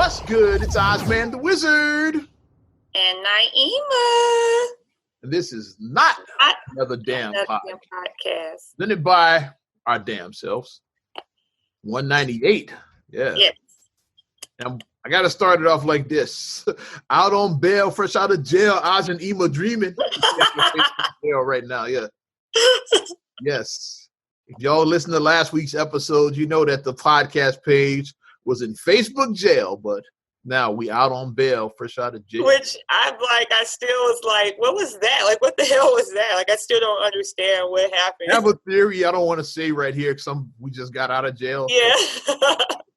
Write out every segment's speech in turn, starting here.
What's good? It's Ozman the Wizard. And Naima. And this is not another damn podcast. Presented by our damn selves. 198. Yeah. Yes. And I got to start it off like this. Out on bail, fresh out of jail, Oz and Ema dreaming. Jail right now, yeah. Yes. If y'all listen to last week's episode, you know that the podcast page was in Facebook jail, but now we out on bail, fresh out of jail. Which I still was like, what was that? Like, what the hell was that? Like, I still don't understand what happened. I have a theory I don't want to say right here because we just got out of jail. Yeah.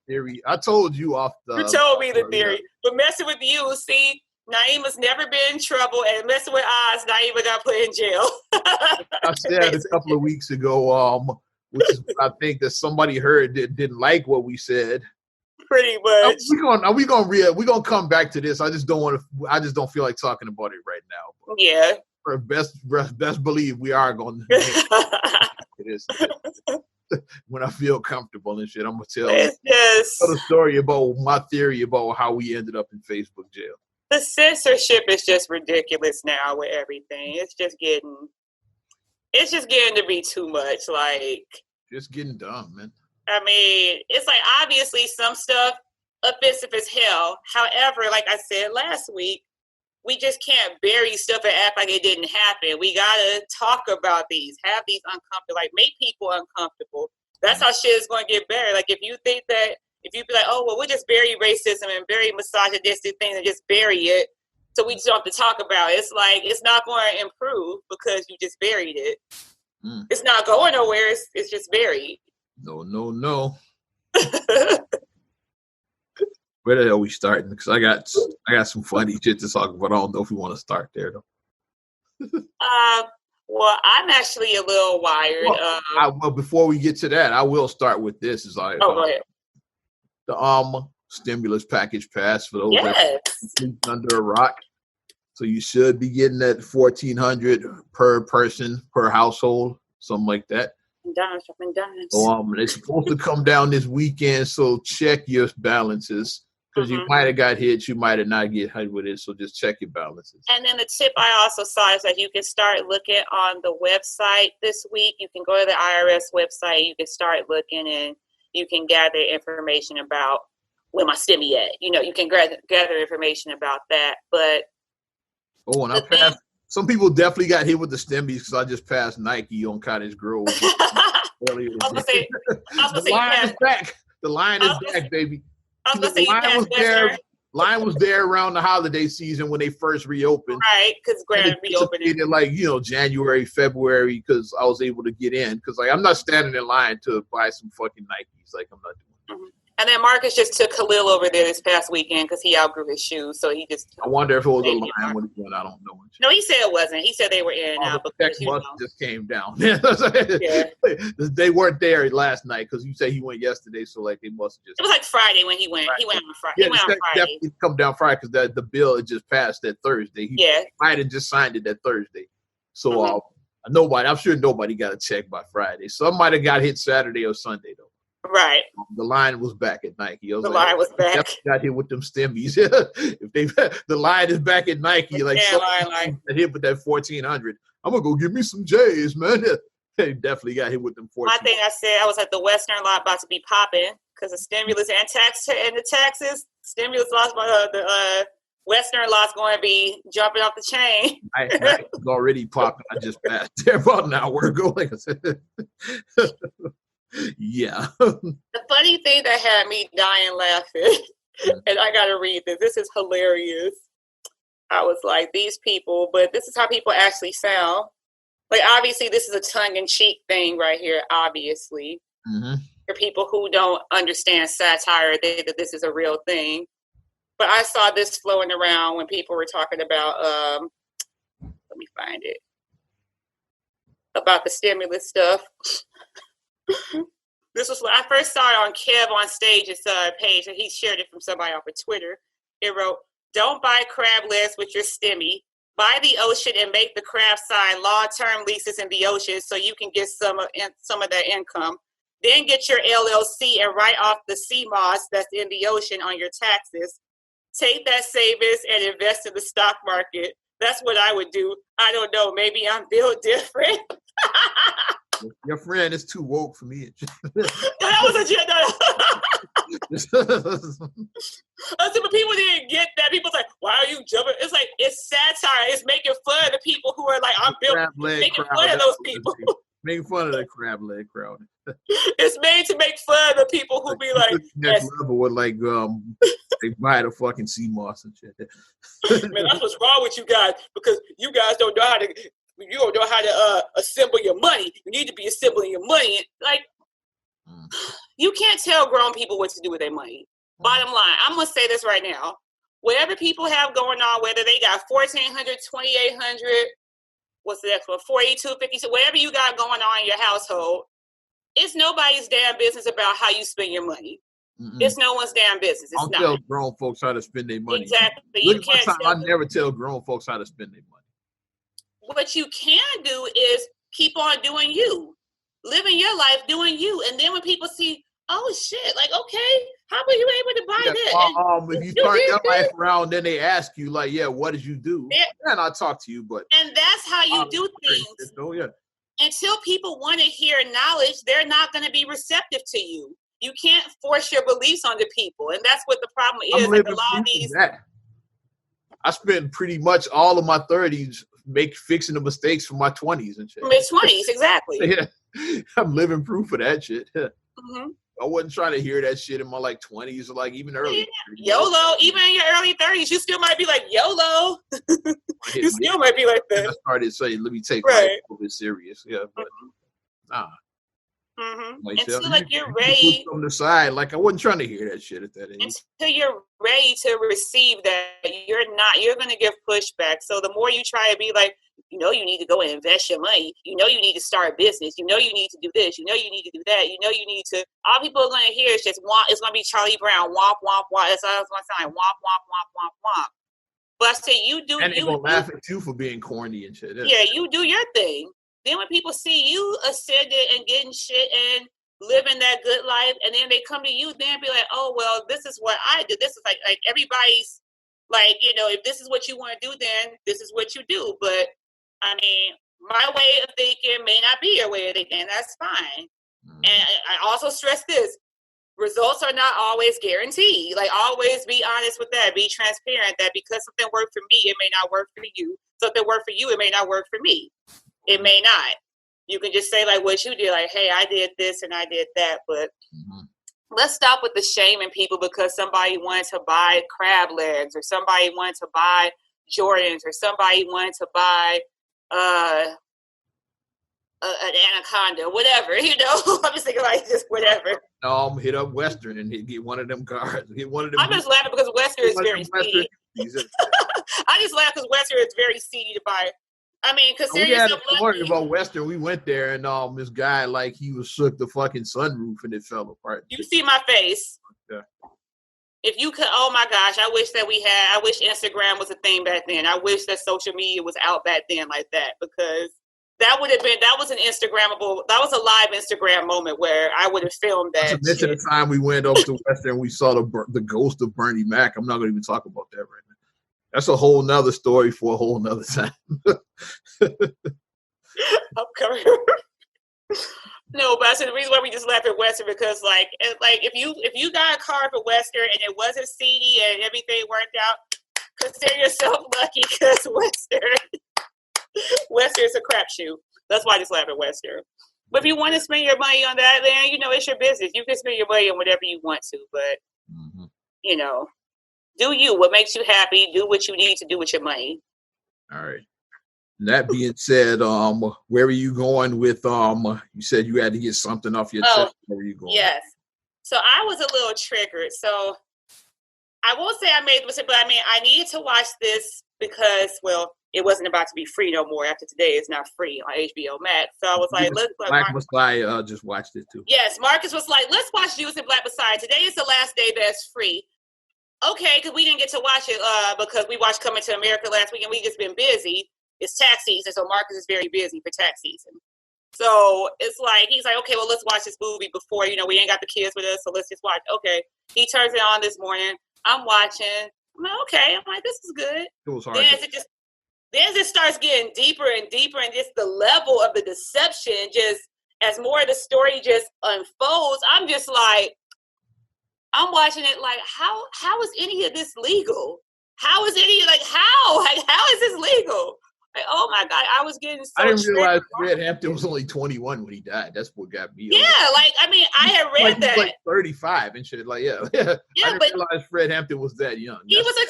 Theory. I told you off the... You told me the theory. Yeah. But messing with you, see, Naima's never been in trouble, and messing with Oz, Naima got put in jail. I said a couple of weeks ago, which is what I think that somebody heard that didn't like what we said. Pretty much. We're gonna come back to this. I just don't feel like talking about it right now. But yeah. For best believe we are going to this when I feel comfortable and shit. I'm gonna tell the story about my theory about how we ended up in Facebook jail. The censorship is just ridiculous now with everything. It's just getting to be too much. Like, just getting dumb, man. I mean, it's like, obviously some stuff offensive as hell. However, like I said last week, we just can't bury stuff and act like it didn't happen. We gotta talk about these, have these uncomfortable, like, make people uncomfortable. That's how shit is going to get buried. Like, if you be like, oh, well, we'll just bury racism and bury misogynistic things and just bury it, so we just don't have to talk about it. It's like, it's not going to improve because you just buried it. It's not going nowhere. It's just buried. No. Where the hell are we starting? Because I got some funny shit to talk about. I don't know if we want to start there though. Well, I'm actually a little wired. Well, before we get to that, I will start with this. Is like, go ahead. The stimulus package passed for those that sleep under a rock. So you should be getting that $1,400 per person per household, something like that. Dimes. So it's supposed to come down this weekend. So check your balances because you might have got hit, you might have not get hit with it. So just check your balances. And then the tip I also saw is that you can start looking on the website this week. You can go to the IRS website. You can start looking and you can gather information about where my stimmy at. You know, you can gather information about that. But and I passed. Some people definitely got hit with the stimmies because I just passed Nike on Cottage Grove earlier. The line is back. The line is back, baby. The line was there around the holiday season when they first reopened. Right, because Grand reopened it. Like, January, February, because I was able to get in. Because, like, I'm not standing in line to buy some fucking Nikes. Like, I'm not doing it. And then Marcus just took Khalil over there this past weekend because he outgrew his shoes. So he just... I wonder if it was a line when he went. I don't know. No, he said it wasn't. He said they were in and out. Because, just came down. They weren't there last night because you say he went yesterday. So, like, they must have just... It was like Friday when he went. Right. He went on Friday. Yeah, he went on Friday. Definitely come down Friday because the bill had just passed that Thursday. He might have just signed it that Thursday. So, I'm sure nobody got a check by Friday. Some might have got hit Saturday or Sunday, though. Right. The line was back at Nike. Line was back. Got hit with them stimmies. If the line is back at Nike, like hit with that $1,400. I'm gonna go give me some J's, man. They definitely got hit with them $1,400. I think I said I was at the Western lot about to be popping because the stimulus and the taxes. Stimulus lost the Western lot's going to be jumping off the chain. I was already popping. I just passed there about an hour ago. Like I said. Yeah. The funny thing that had me dying laughing, and I gotta read this. This is hilarious. I was like, these people, but this is how people actually sound. Like, obviously, this is a tongue-in-cheek thing right here, obviously. For people who don't understand satire, think that this is a real thing. But I saw this flowing around when people were talking about, let me find it, about the stimulus stuff. This was when I first saw it on Kev on Stage's page, and he shared it from somebody off of Twitter. It wrote, "Don't buy crab legs with your stimmy. Buy the ocean and make the crab sign long-term leases in the ocean so you can get some of that income. then get your LLC and write off the CMOS that's in the ocean on your taxes. Take that savings and invest in the stock market. That's what I would do. I don't know. Maybe I'm built different. Your friend is too woke for me. That was a joke. But people didn't get that. People's like, why are you jumping? It's like, it's satire. It's making fun of the people who are like, I'm built. Making fun of those people. Making fun of the crab leg crowd. It's made to make fun of people who be like, next level with like they buy the fucking CMOS and shit. Man, that's what's wrong with you guys, because you guys don't know how to assemble your money. You need to be assembling your money. Like, you can't tell grown people what to do with their money. Bottom line, I'm gonna say this right now. Whatever people have going on, whether they got 1,400, 2,800, what's the next one, 42, 52, whatever you got going on in your household, it's nobody's damn business about how you spend your money. Mm-mm. It's no one's damn business. It's I'll tell grown folks how to spend their money. Exactly. You can't I never tell grown folks how to spend their money. What you can do is keep on doing you. Living your life doing you. And then when people see, oh shit, like, okay, how were you able to buy this? If you turn your life around, then they ask you, like, yeah, what did you do? And I'll talk to you, but. And that's how you do things. Oh, yeah. Until people want to hear knowledge, they're not going to be receptive to you. You can't force your beliefs onto people. And that's what the problem is. Like a lot of these. I spent pretty much all of my 30s fixing the mistakes from my 20s and shit. Mid-20s, exactly. Yeah. I'm living proof of that shit. Mm-hmm. I wasn't trying to hear that shit in my like 20s or like even early. Yeah. YOLO, even in your early 30s, you still might be like YOLO. You still might be like that. I started saying, let me take life a little bit serious. Yeah, but nah. Mm-hmm. Until like you're ready from the side, like I wasn't trying to hear that shit at that age. Until you're ready to receive that, you're going to give pushback. So the more you try to be like, you need to go and invest your money. You need to start a business. You need to do this. You need to do that. You need to. All people are going to hear is just womp. It's going to be Charlie Brown. Womp, womp, womp. That's all it's going to sound. Womp, womp, womp, womp, womp. But I say you do. And they're going to laugh at you for being corny and shit. Yeah, you do your thing. Then when people see you ascending and getting shit and living that good life, and then they come to you, then be like, oh, well, this is what I do. This is like everybody's like, if this is what you want to do, then this is what you do. But I mean, my way of thinking may not be your way of thinking. That's fine. Mm-hmm. And I also stress this. Results are not always guaranteed. Like, always be honest with that. Be transparent that because something worked for me, it may not work for you. Something worked for you, it may not work for me. It may not. You can just say like what you did, like, hey, I did this and I did that. But let's stop with the shaming people because somebody wanted to buy crab legs or somebody wanted to buy Jordans or somebody wanted to buy an anaconda, whatever, I'm just thinking like just whatever. No, I'm hit up Western and get one of them cards. Get one of them. I'm just laughing because Western is very seedy. I just laugh because Western is very seedy to buy. I mean, consider yourself lucky. About Western, we went there and this guy, like, he was shook the fucking sunroof and it fell apart. You see my face. Yeah. If you could, oh my gosh, I wish Instagram was a thing back then. I wish that social media was out back then like that, because that was an Instagrammable, that was a live Instagram moment where I would have filmed that. To mention the time we went over to Western, we saw the ghost of Bernie Mac. I'm not going to even talk about that right now. That's a whole nother story for a whole nother time. I'm coming. No, but I said the reason why we just left at Western because like if you got a car for Western and it wasn't seedy and everything worked out, consider yourself lucky because Western is a crapshoot. That's why I just laugh at Western. But if you want to spend your money on that, then it's your business. You can spend your money on whatever you want to, but do you. What makes you happy? Do what you need to do with your money. All right. That being said, where are you going with you said you had to get something off your chest. Where are you going? Yes. So I was a little triggered. So I won't say I made the mistake, but I mean I needed to watch this because, well, it wasn't about to be free no more. After today, it's not free on HBO Max. So I was like, let's Black Messiah just watched it too. Yes, Marcus was like, let's watch Judas and Black Messiah. Today is the last day that's free. Okay, because we didn't get to watch it because we watched Coming to America last week and we just been busy. It's tax season, so Marcus is very busy for tax season. So it's like, he's like, okay, well, let's watch this movie before, we ain't got the kids with us, so let's just watch. Okay. He turns it on this morning. I'm watching. I'm like, okay. I'm like, this is good. It was hard. Then it starts getting deeper and deeper, and just the level of the deception, just as more of the story just unfolds, I'm just like, I'm watching it like, how is any of this legal? How is this legal? Like, oh my God, I was getting so I didn't realize Fred Hampton was only 21 when he died. That's what got me. Yeah, I had read that. He was like 35 and shit. Like, yeah. I didn't realize Fred Hampton was that young. He was a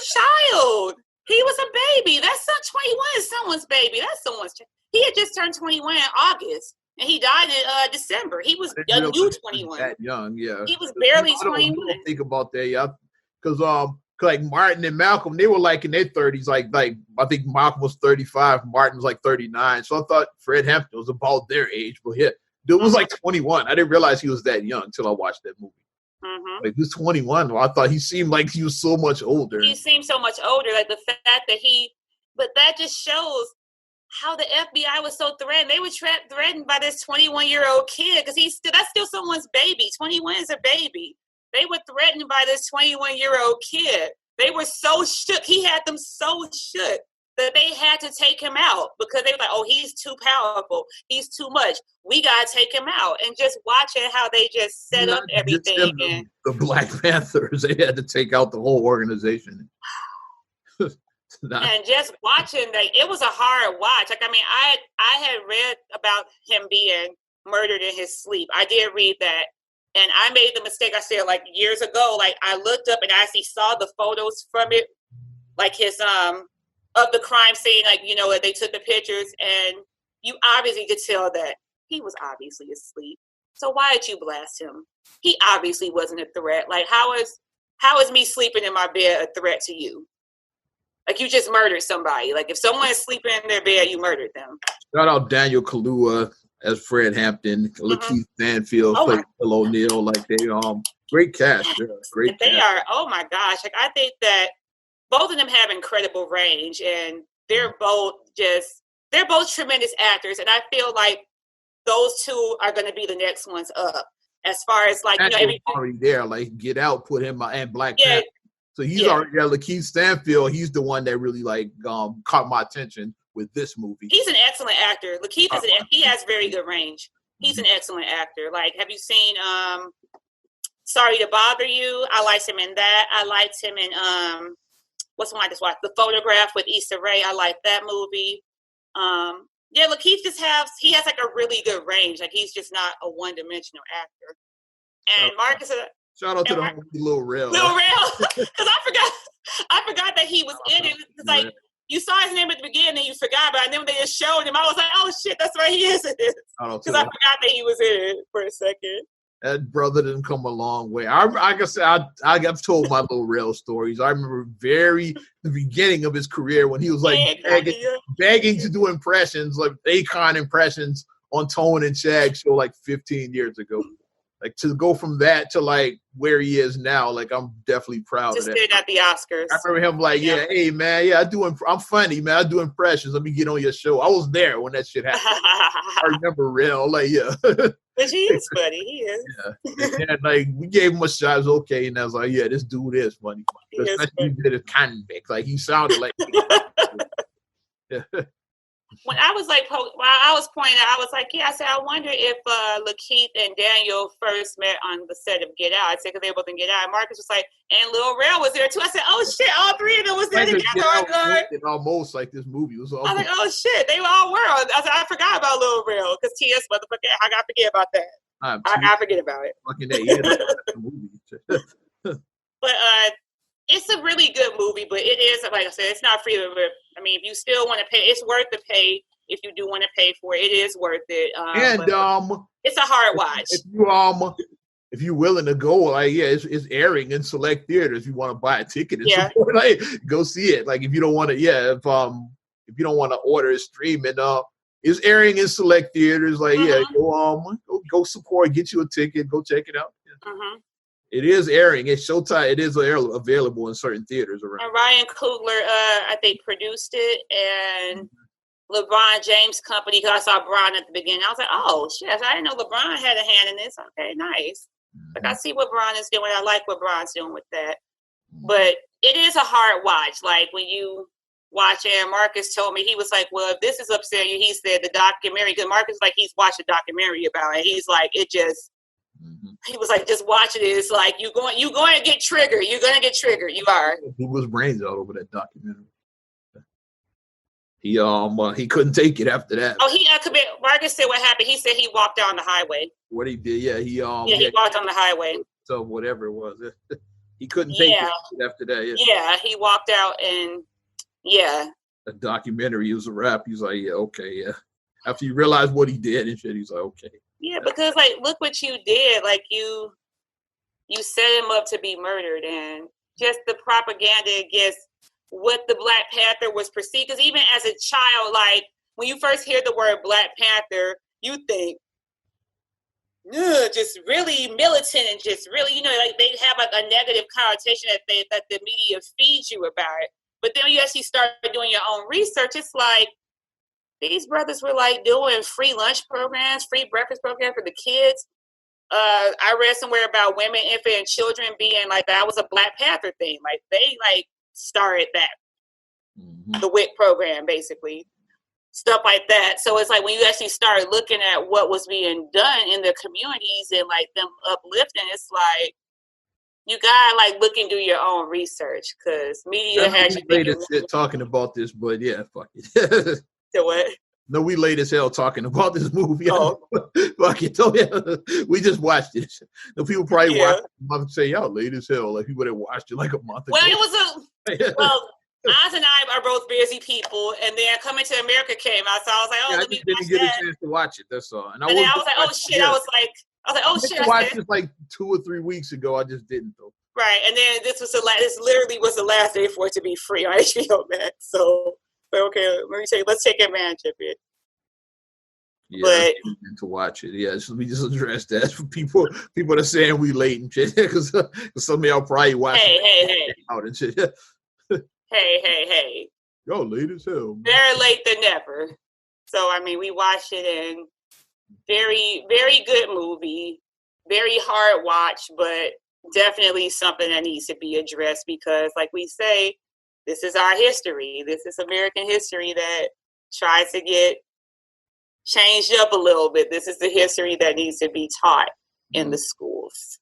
child. He was a baby. That's not 21 is someone's baby. That's someone's child. He had just turned 21 in August, and he died in December. He was a new 21. That young, yeah. He was barely 21. I don't think about that, yeah. Because like Martin and Malcolm, they were like in their 30s. Like I think Malcolm was 35, Martin was like 39. So I thought Fred Hampton was about their age, but yeah, dude was like 21. I didn't realize he was that young until I watched that movie. Mm-hmm. Like, he was 21. Well, I thought he seemed like he was so much older. He seemed so much older. Like the fact that but that just shows how the FBI was so threatened. They were threatened by this 21-year-old kid because that's still someone's baby. 21 is a baby. They were threatened by this 21-year-old kid. They were so shook. He had them so shook that they had to take him out because they were like, oh, he's too powerful. He's too much. We got to take him out. And just watching how they just set up everything. The Black Panthers, they had to take out the whole organization. And just watching, it was a hard watch. Like, I mean, I had read about him being murdered in his sleep. I did read that. And I made the mistake, I said, like, years ago, like, I looked up and I actually saw the photos from it, like his, of the crime scene, like, they took the pictures, and you obviously could tell that he was obviously asleep. So why did you blast him? He obviously wasn't a threat. Like, how is me sleeping in my bed a threat to you? Like, you just murdered somebody. Like, if someone is sleeping in their bed, you murdered them. Shout out Daniel Kaluuya as Fred Hampton, Lakeith Stanfield, played Will O'Neill. Like, they great cast. Yeah, great. They are. Oh my gosh! Like, I think that both of them have incredible range, and they're both tremendous actors. And I feel like those two are going to be the next ones up. As far as like, already there. Like, Get Out put him and Black Panther. So he's already there. Lakeith Stanfield, he's the one that really caught my attention with this movie. He's an excellent actor. Lakeith he has very good range. He's an excellent actor. Like, have you seen Sorry to Bother You? I liked him in that. I liked him in what's the one I just watched? The Photograph with Issa Rae. I like that movie. Lakeith he has like a really good range. Like, he's just not a one-dimensional actor. And Marcus. Shout out to the homie Lil Rel. Lil Rel, because I forgot that he was in it. It's like, you saw his name at the beginning and you forgot about it. And then when they just showed him, I was like, oh shit, that's right, he is in this. Because I forgot that he was in it for a second. That brother didn't come a long way. Like I said, I've told my Lil Rel stories. I remember the beginning of his career when he was like begging to do impressions, like Akon impressions on Tone and Shag show like 15 years ago. Like, to go from that to like where he is now, like, I'm definitely proud of that. Just at the Oscars. I remember him like, hey man, I'm funny, man. I do impressions. Let me get on your show. I was there when that shit happened. I remember Rel, like, yeah. But he is funny. He is. Yeah. And like, we gave him a shot. It was okay, and I was like, yeah, this dude is funny. Especially he did a convict. Like, he sounded like. Yeah. When I was like, while I was pointing out, I was like, I said, I wonder if Lakeith and Daniel first met on the set of Get Out. I said, because they were both in Get Out. And Marcus was like, and Lil Rel was there too. I said, oh shit, all three of them was there together. Almost like this movie was. I was like, oh shit, they all were. I said, I forgot about Lil Rel because T.S. motherfucker, I gotta forget about that. I forget about it. Fucking that, But it's a really good movie, but it is, like I said, it's not free. I mean, if you still want to pay, it's worth the pay. If you do want to pay for it, it is worth it. It's a hard watch. If you're willing to go, like, it's airing in select theaters. If you want to buy a ticket and support, like, go see it. Like, if you don't want to, if you don't want to order it streaming, it's airing in select theaters. Like, go support, get you a ticket, go check it out. It is airing. It's Showtime. It is available in certain theaters around. And Ryan Coogler, I think, produced it, and LeBron James company, because I saw Bron at the beginning. I was like, oh, shit, I didn't know LeBron had a hand in this. Okay, nice. Like, I see what Bron is doing. I like what Bron's doing with that. But it is a hard watch. Like, when you watch it, and Marcus told me, he was like, well, if this is upsetting you, he said the documentary, because Marcus, like, he's watched a documentary about it. He's like, it just, he was like, just watching it. It's like, you're going to get triggered. You're going to get triggered. You are. He was brains out over that documentary. He couldn't take it after that. Oh, Marcus said what happened. He said he walked down the highway. What he did, he walked on the highway. So whatever it was, he couldn't take it after that. Yeah, he walked out, and the documentary was a wrap. He's like, yeah, okay, yeah. After you realize what he did and shit, he's like, okay. Yeah, because like, look what you did. Like you set him up to be murdered, and just the propaganda against what the Black Panther was perceived. Because even as a child, like when you first hear the word Black Panther, you think, just really militant and just really, like they have like a negative connotation that the media feeds you about it. But then when you actually start doing your own research, it's like these brothers were like doing free lunch programs, free breakfast programs for the kids. I read somewhere about women, infant, and children being like, that was a Black Panther thing. Like they like started that, the WIC program, basically. Stuff like that. So it's like when you actually start looking at what was being done in the communities and like them uplifting, it's like you gotta like look and do your own research, because media has you late as shit talking about this, but yeah, fuck it. So what? No, we late as hell talking about this movie. Oh. Fuck it. Oh, yeah. We just watched it. The people probably watched it and say, y'all late as hell. Like people that watched it like a month ago. Well, it was Oz and I are both busy people, and then Coming to America came out, so I was like, "Oh, let me watch that." I didn't get a chance to watch it. That's all. And then I was like, "Oh shit!" I was like, "Oh shit!" I watched it like 2 or 3 weeks ago. I just didn't though. Right, and then this literally was the last day for it to be free on HBO Max. So okay, let's take advantage of it. Yeah, to watch it. Yeah, so we just address that for people that are saying we late and shit, because some of y'all probably watching hey. out and shit. Hey. Y'all late as hell. Man. Better late than never. So, I mean, we watched it, and very, very good movie. Very hard watch, but definitely something that needs to be addressed, because, like we say, this is our history. This is American history that tries to get changed up a little bit. This is the history that needs to be taught in the schools.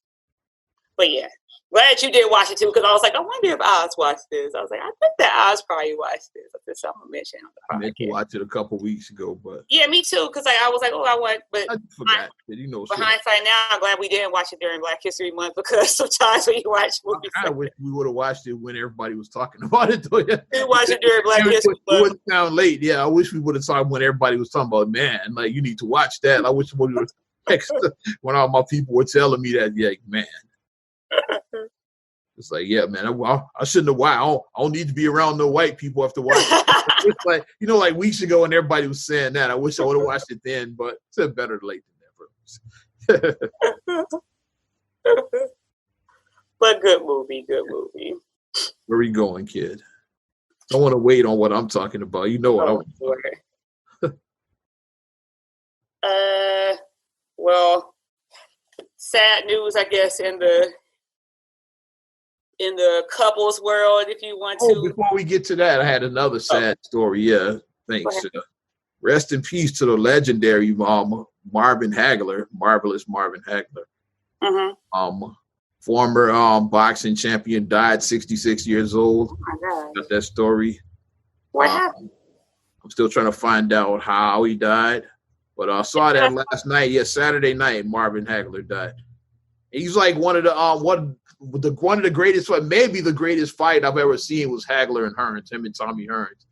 But yeah. Glad you did watch it too, because I was like, I wonder if Oz watched this. I was like, I think that Oz probably watched this. That's something I mentioned. I meant to watch it a couple weeks ago, but yeah, me too. Because I was like, but I forgot. Hindsight now, I'm glad we didn't watch it during Black History Month, because sometimes when you watch movies, I wish we would have watched it when everybody was talking about it. Though, yeah. We watched it during Black History Month. It wouldn't sound late. Yeah, I wish we would have talked when everybody was talking about, man, like you need to watch that. I wish we would have texted when all my people were telling me that. Yeah, man. It's like, yeah, man, I shouldn't have watched. I don't need to be around no white people after watching it. It's like, like weeks ago when everybody was saying that. I wish I would have watched it then, but it's better late than never. But good movie. Where we going, kid? Don't want to wait on what I'm talking about. You know what I want to talk. Well, sad news, I guess, in the couples world, if you want to. Before we get to that, I had another sad story. Yeah, thanks. Rest in peace to the legendary Marvin Hagler, Marvelous Marvin Hagler. Mm-hmm. Former boxing champion, died 66 years old. Oh my God. Got that story. What happened? I'm still trying to find out how he died, but I saw that last night. Yeah, Saturday night, Marvin Hagler died. He's like one of the greatest, maybe the greatest fight I've ever seen was Hagler and Hearns, him and Tommy Hearns.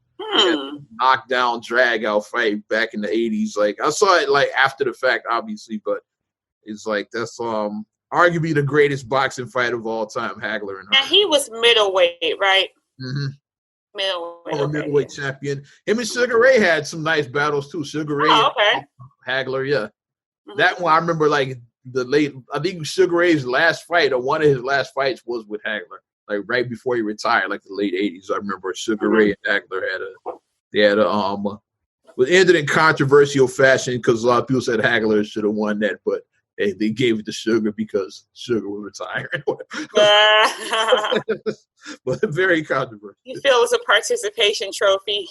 Knockdown, drag out fight back in the 80s. Like I saw it like after the fact, obviously, but it's like that's arguably the greatest boxing fight of all time, Hagler and Hearns. And he was middleweight, right? Mm-hmm. Middleweight champion. Him and Sugar Ray had some nice battles too. Sugar Ray, Hagler, yeah. Mm-hmm. That one I remember like. I think Sugar Ray's last fight, or one of his last fights, was with Hagler, like right before he retired, like the late 80s. I remember Sugar Ray and Hagler had It ended in controversial fashion because a lot of people said Hagler should have won that, but they gave it to Sugar because Sugar was retiring. But very controversial. You feel it's a participation trophy.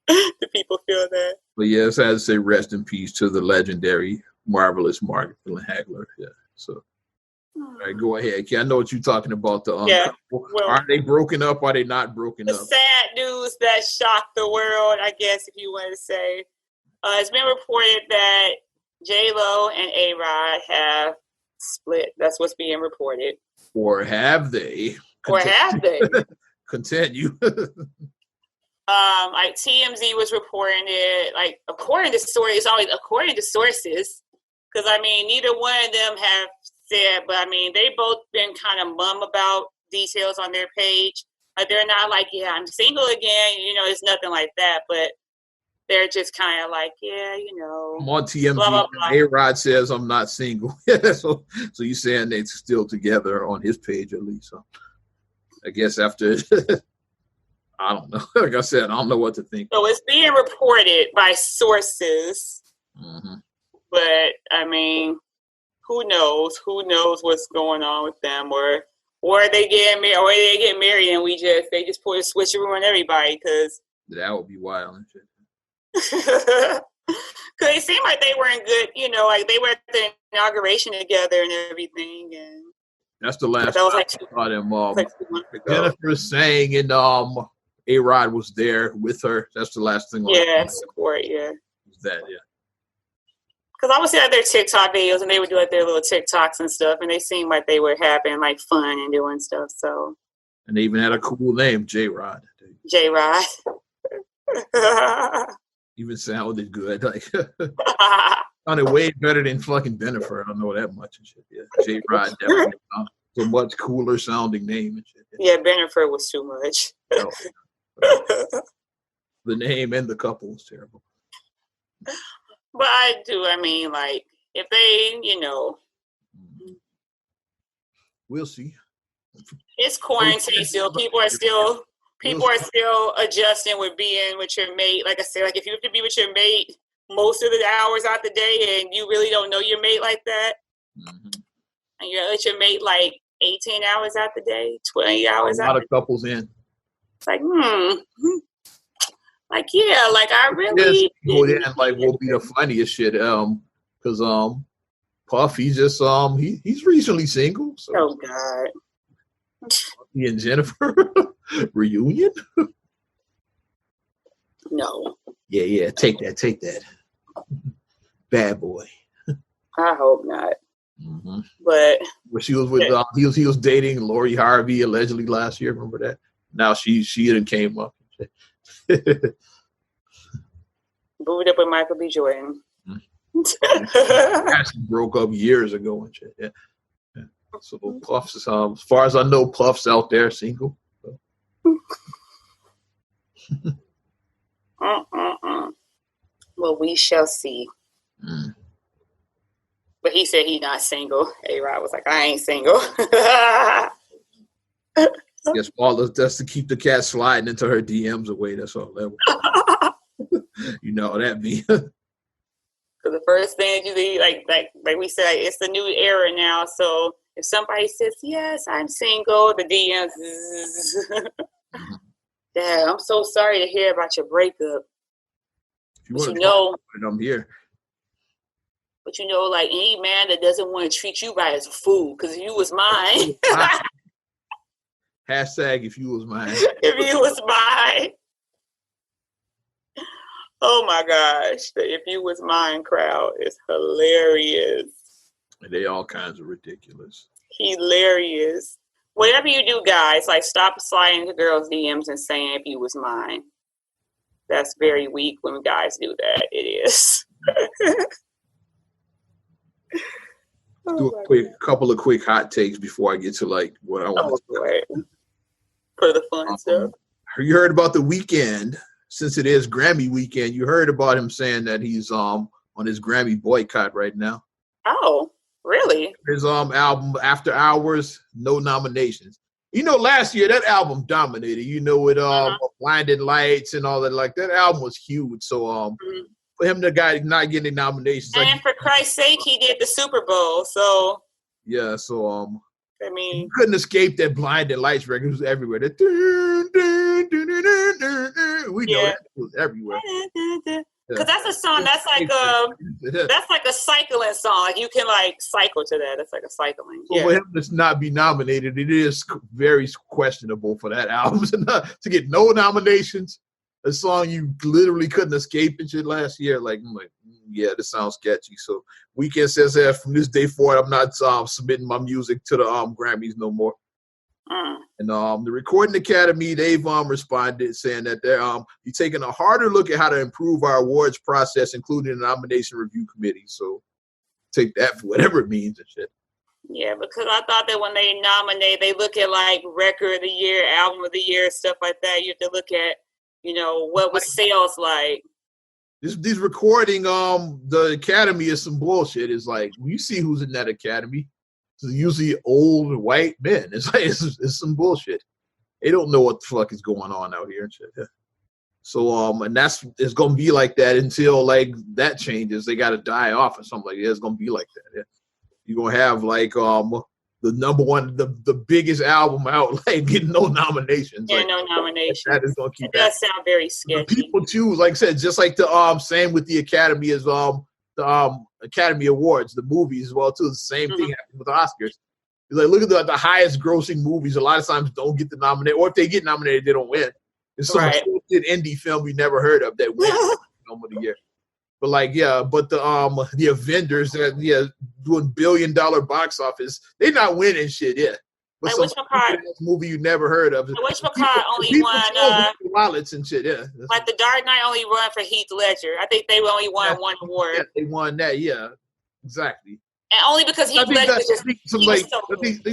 Do people feel that? But yes, I had to say rest in peace to the legendary, marvelous Margaret Hagler. Yeah. So, all right, go ahead. Okay, I know what you're talking about. Well, are they broken up? Are they not broken up? The sad news that shocked the world, I guess, if you want to say. It's been reported that J-Lo and A-Rod have split. That's what's being reported. Or have they? Continue. Like TMZ was reporting it, like according to stories, it's always according to sources, because I mean neither one of them have said, but I mean they both been kind of mum about details on their page. Like they're not like, yeah, I'm single again, it's nothing like that, but they're just kind of like, yeah, I'm on TMZ. Blah, blah, blah. A-Rod says I'm not single. so you're saying they're still together on his page at least. So I guess after I don't know. Like I said, I don't know what to think. So it's being reported by sources. Mm-hmm. But, I mean, who knows? Who knows what's going on with them? Or they get married and they just put a switcheroo on everybody. Cause that would be wild and shit. Because they seem like they were in good, like they were at the inauguration together and everything. And that's the last time I saw them. Jennifer sang and A-Rod was there with her. That's the last thing. Yeah, support. Yeah. That yeah. Because I would see like their TikTok videos and they would do like their little TikToks and stuff, and they seemed like they were having like fun and doing stuff. So. And they even had a cool name, J-Rod. J-Rod. Even sounded good, like sounded way better than fucking Bennifer. I don't know that much and shit. Yeah, J-Rod definitely a much cooler sounding name and shit. Yeah, Bennifer was too much. The name and the couple was terrible. But I mean, like, if they, we'll see. It's quarantine still. People are still adjusting with being with your mate. Like I said, like if you have to be with your mate most of the hours out the day and you really don't know your mate like that, and you're with your mate like 18 hours out the day, 20 hours out. A lot of couples in. It's like, like, yeah, like I really. People in like will be the funniest shit. Because Puff, he's just he's recently single. So. Oh God. He and Jennifer reunion? No. Yeah. Take that. Bad boy. I hope not. Mm-hmm. But where she was with he was dating Lori Harvey allegedly last year. Remember that? Now she done came up. Booed up with Michael B. Jordan. Actually broke up years ago and shit. Yeah. So Puff's, as far as I know, Puff's out there single. So. Well, we shall see. But he said he's not single. A-Rod was like, I ain't single. Yes, all that's to keep the cat sliding into her DMs away. That's all that was. You know what that means. So the first thing you do, like we said, it's the new era now. So if somebody says, yes, I'm single, the DMs, Dad, I'm so sorry to hear about your breakup. But I'm here. But like any man that doesn't want to treat you right as a fool, because if you was mine. Hashtag if you was mine. If you was mine. Oh my gosh. The if you was mine crowd is hilarious. They all kinds of ridiculous. Hilarious. Whatever you do, guys, like stop sliding to girls' DMs and saying if you was mine. That's very weak when guys do that. It is. Do a couple of quick hot takes before I get to like what I want to for the fun stuff. You heard about The Weeknd, since it is Grammy weekend. You heard about him saying that he's on his Grammy boycott right now. Oh, really? His album After Hours, no nominations. Last year that album dominated. With Blinding Lights and all that. Like that album was huge. So for him, the guy not getting nominations. And for Christ's sake, he did the Super Bowl. So yeah. So I mean, you couldn't escape that Blinding Lights record. It was everywhere. That we know that it was everywhere. Because that's a song that's like a cycling song. Like you can like cycle to that. It's like a cycling. So for him to not be nominated, it is very questionable for that album to get no nominations. A song you literally couldn't escape and shit last year. Like, I'm like, yeah, this sounds sketchy. So Weeknd says that from this day forward, I'm not submitting my music to the Grammys no more. And the Recording Academy, they've responded saying that they're be taking a harder look at how to improve our awards process, including the nomination review committee. So take that for whatever it means and shit. Yeah, because I thought that when they nominate, they look at like record of the year, album of the year, stuff like that. You have to look at, what was sales like. These recording, the Academy is some bullshit. It's like, you see who's in that Academy. It's usually old white men. It's like, it's some bullshit. They don't know what the fuck is going on out here and shit. Yeah. So, and it's going to be like that until like that changes. They got to die off or something like that. It's going to be like that. Yeah. You're going to have like, the number one, the biggest album out, like getting no nominations. Yeah, like, no nominations. That is going to keep it does sound very sketchy. The people choose, like I said, just like the same with the Academy as the Academy Awards, the movies as well too. The same thing happened with the Oscars. It's like, look at the highest grossing movies. A lot of times don't get the nomination, or if they get nominated, they don't win. It's some indie film we never heard of that wins film of the year. But like, yeah, but the Avengers that doing $1 billion box office, they're not winning shit yet. But like some movie you never heard of. Which McCart only won wallets and shit, yeah. Like The Dark Knight only won for Heath Ledger. I think they only won one award. Yeah, they won that, yeah, exactly. And only because Heath Ledger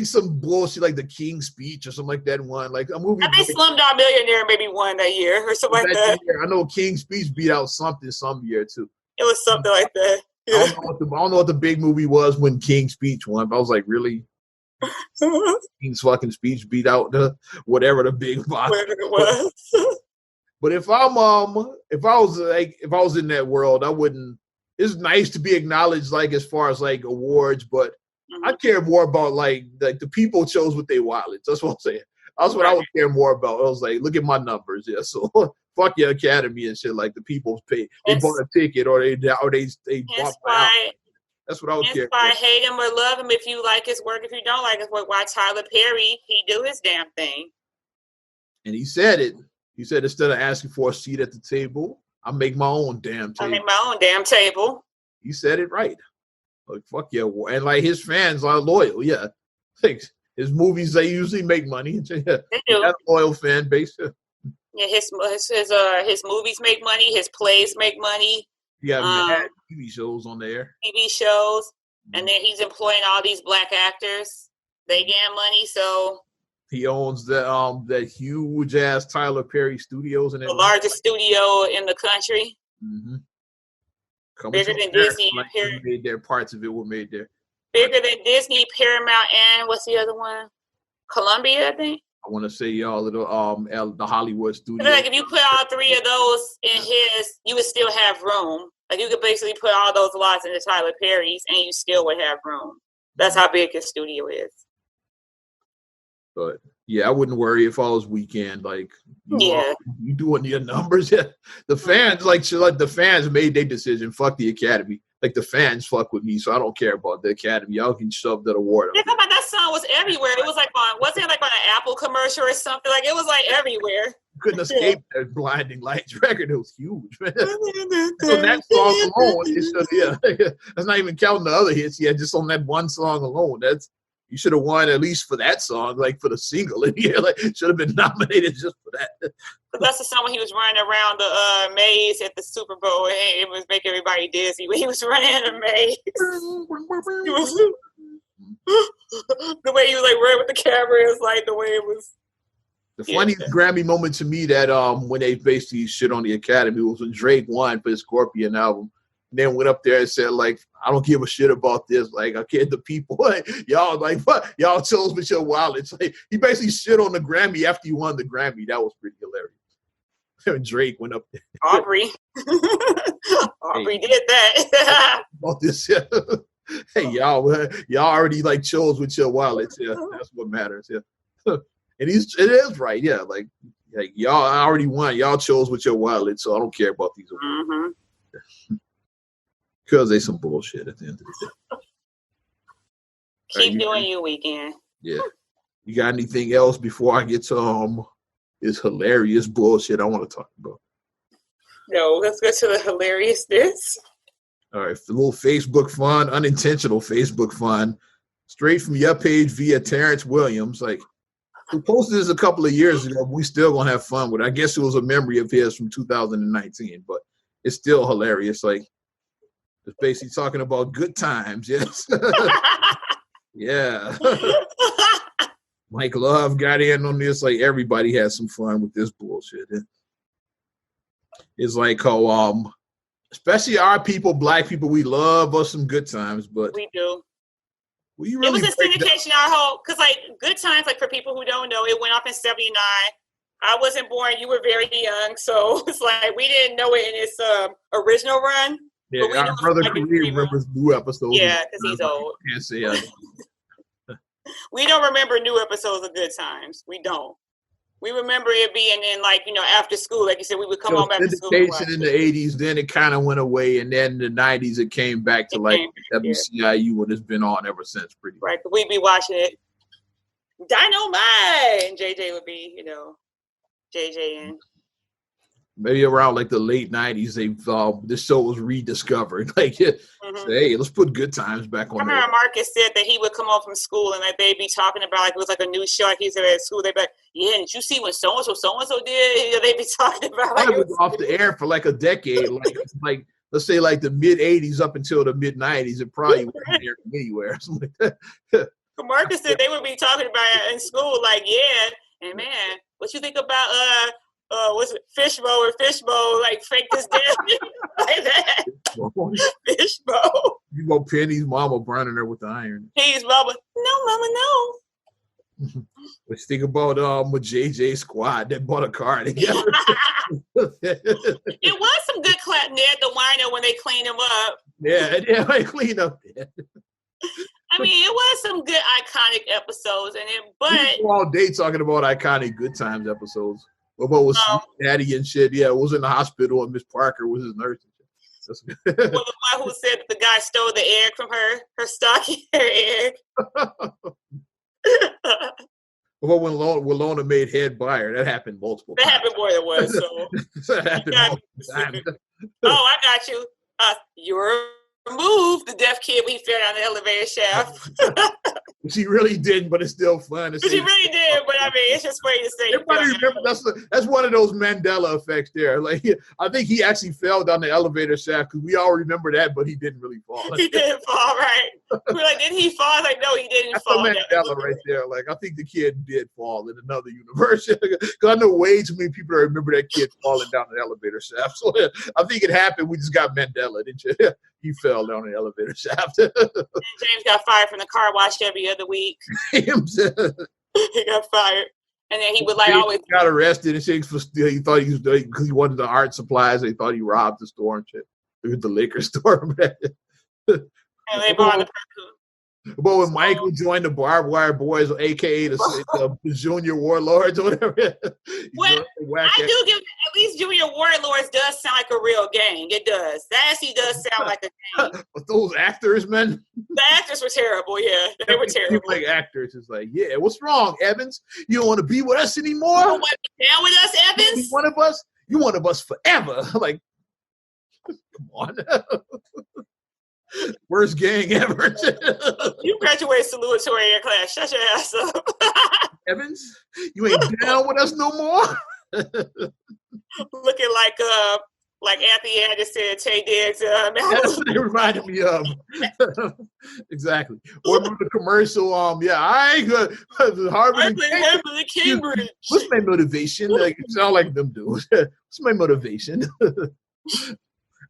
some bullshit like The King's Speech or something like that won. Like a movie. I think Slumdog Millionaire maybe won that year or something like that. Year. I know King's Speech beat out something some year too. It was something like that. Yeah. I don't know what the big movie was when King's Speech won, but I was like, really? King's fucking Speech beat out whatever the big box. Whatever it was. But if I was in that world, I wouldn't. It's nice to be acknowledged, like as far as like awards, but I care more about like the people chose with their wallets. That's what I'm saying. That's what I would care more about. I was like, look at my numbers, yeah. So fuck your Academy and shit. Like the people pay, they bought a ticket or they bought my album. That's what I would care. Hate him or love him if you like his work. If you don't like his work, why Tyler Perry? He do his damn thing. And he said it. He said instead of asking for a seat at the table, I make my own damn table. I make my own damn table. He said it right. Like fuck yeah, and like his fans are loyal. Yeah, like his movies they usually make money. They do. He got a loyal fan base. Yeah, his movies make money. His plays make money. Yeah, TV shows on there. TV shows, and then he's employing all these black actors. They get money, so he owns that huge ass Tyler Perry Studios and the largest studio in the country. Mm-hmm. Bigger than Disney. Made there. Parts of it were made there. Bigger than Disney, Paramount, and what's the other one? Columbia, I think. I want to say all of the Hollywood studios. Like if you put all three of those in his, you would still have room. Like you could basically put all those lots into Tyler Perry's, and you still would have room. That's how big his studio is. But yeah, I wouldn't worry if I was Weeknd. Like you doing your numbers. Yeah, the fans the fans made their decision. Fuck the Academy. Like the fans fuck with me, so I don't care about the Academy. Y'all can shove that award. Yeah, come on, that song was everywhere. It was like wasn't it like on an Apple commercial or something? Like it was like everywhere. Couldn't escape that Blinding Lights record. It was huge, man. So that song alone, that's not even counting the other hits. Yeah, just on that one song alone, you should have won at least for that song, like for the single in here. Like should have been nominated just for that. But that's the song when he was running around the maze at the Super Bowl, and it was making everybody dizzy when he was running in the maze. The way he was like running with the camera is like the way it was. The funniest Grammy moment to me that when they basically shit on the Academy was when Drake won for his Scorpion album. And then went up there and said, like, I don't give a shit about this. Like, I care the people. Like, y'all, like, what? Y'all chose with your wallets. Like, he basically shit on the Grammy after he won the Grammy. That was pretty hilarious. Drake went up there. Aubrey. Aubrey did that. About this, yeah. Hey, y'all already like chose with your wallets. Yeah, that's what matters. Yeah, and it is right. Yeah, like y'all already won. Y'all chose with your wallet, so I don't care about these. Because they some bullshit at the end of the day. Keep doing your weekend. Yeah. You got anything else before I get to this hilarious bullshit I want to talk about? No, let's go to the hilariousness. All right, a little Facebook fun, unintentional Facebook fun, straight from your page via Terrence Williams. Like, we posted this a couple of years ago, but we still gonna have fun with it. I guess it was a memory of his from 2019, but it's still hilarious. Like, it's basically talking about good times, yes. Yeah. Mike Love got in on this. Like, everybody had some fun with this bullshit. It's like how especially our people, black people, we love us some good times, but we do. We really it was a syndication our whole, because like good times, like for people who don't know, it went off in 79. I wasn't born, you were very young, so it's like we didn't know it in its original run. Yeah, our brother Kareem remembers new episodes. Yeah, because he's old. Can't say we don't remember new episodes of Good Times. We don't. We remember it being in, like, you know, after school. Like you said, we would come home after school. Syndication in the 80s, then it kind of went away. And then in the 90s, it came back to, like, WCIU, and it's been on ever since, pretty much. Right, we'd be watching it. Dynamite! And JJ would be, you know, JJ and... Maybe around, like, the late 90s, this show was rediscovered. Like, say, hey, let's put Good Times back on. I remember Marcus said that he would come home from school and like they'd be talking about, like, it was like a new show. Like he said at school, they'd be like, yeah, did you see when so-and-so did? You know, they'd be talking about, like, it was off the air for like a decade. Like let's say like the mid 80s up until the mid 90s. It probably wasn't aired anywhere. Something like that. Marcus said they would be talking about it in school, like, yeah, and man, what you think about what's it, Fishbowl, like fake this death like that. Fishbowl. You go Penny's mama burning her with the iron. Penny's mama, no, mama, no. Let's think about with JJ Squad that bought a car together. It was some good clap, Ned the Wino, when they cleaned him up. Yeah, they cleaned up. I mean, it was some good iconic episodes, but we go all day talking about iconic Good Times episodes. What was Daddy and shit? Yeah, it was in the hospital and Miss Parker was his nurse. Well, the one who said that the guy stole the egg from her stocking, her egg. Well, when Lona made head buyer, that happened multiple times. That happened more than once. So that happened multiple times. Oh, I got you. You removed the deaf kid when he fell down the elevator shaft. She really didn't, but it's still fun. She really did, but I mean, it's just funny to say. Everybody remember that's one of those Mandela effects there. Like, I think he actually fell down the elevator shaft because we all remember that, but he didn't really fall. He didn't fall, right? We're like, did he fall? Like, no, he didn't fall. That's Mandela right there. Like, I think the kid did fall in another universe. Because I know way too many people that remember that kid falling down the elevator shaft. So I think it happened. We just got Mandela, didn't you? He fell down the elevator shaft. And James got fired from the car wash every other week. He got fired. And then he would like always got arrested and shit for stealing. He thought he was doing because he wanted the art supplies. They thought he robbed the store and shit. It was the liquor store. And they bought the person. But when Michael joined the Barbed Wire Boys, aka the Junior Warlords or whatever, well, I do give at least Junior Warlords does sound like a real gang. It does. That actually does sound like a gang. But those actors, man, the actors were terrible. Yeah, they were terrible. Like actors, it's like, yeah, what's wrong, Evans? You don't want to be with us anymore? You don't want to be down with us, Evans? You one of us? You one of us forever? Like, come on. Worst gang ever. You graduated salutatory in class. Shut your ass up. Evans, you ain't down with us no more. Looking like Anthony Anderson, Tay Diggs. That's what it reminded me of. Exactly. Or remember the commercial? I Harvard and Cambridge. What's my motivation? Like, it sound like them dudes. What's my motivation?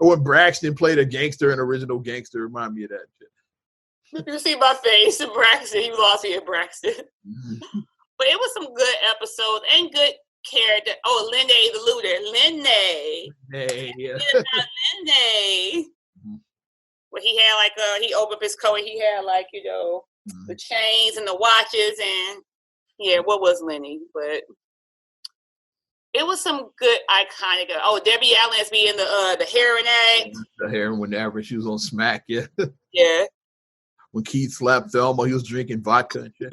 Or when Braxton played a gangster in Original Gangster, remind me of that shit. You see my face in Braxton. You lost me at Braxton. But it was some good episodes and good character. Oh, Linne the Looter. Linne. Yeah. Linne. Where he had like he opened up his coat and he had like, you know, the chains and the watches and yeah, what was Linne? But it was some good iconic. Oh, Debbie Allen's being the heroin addict. The heroin whenever she was on Smack, yeah. Yeah. When Keith slapped Thelma, he was drinking vodka and shit.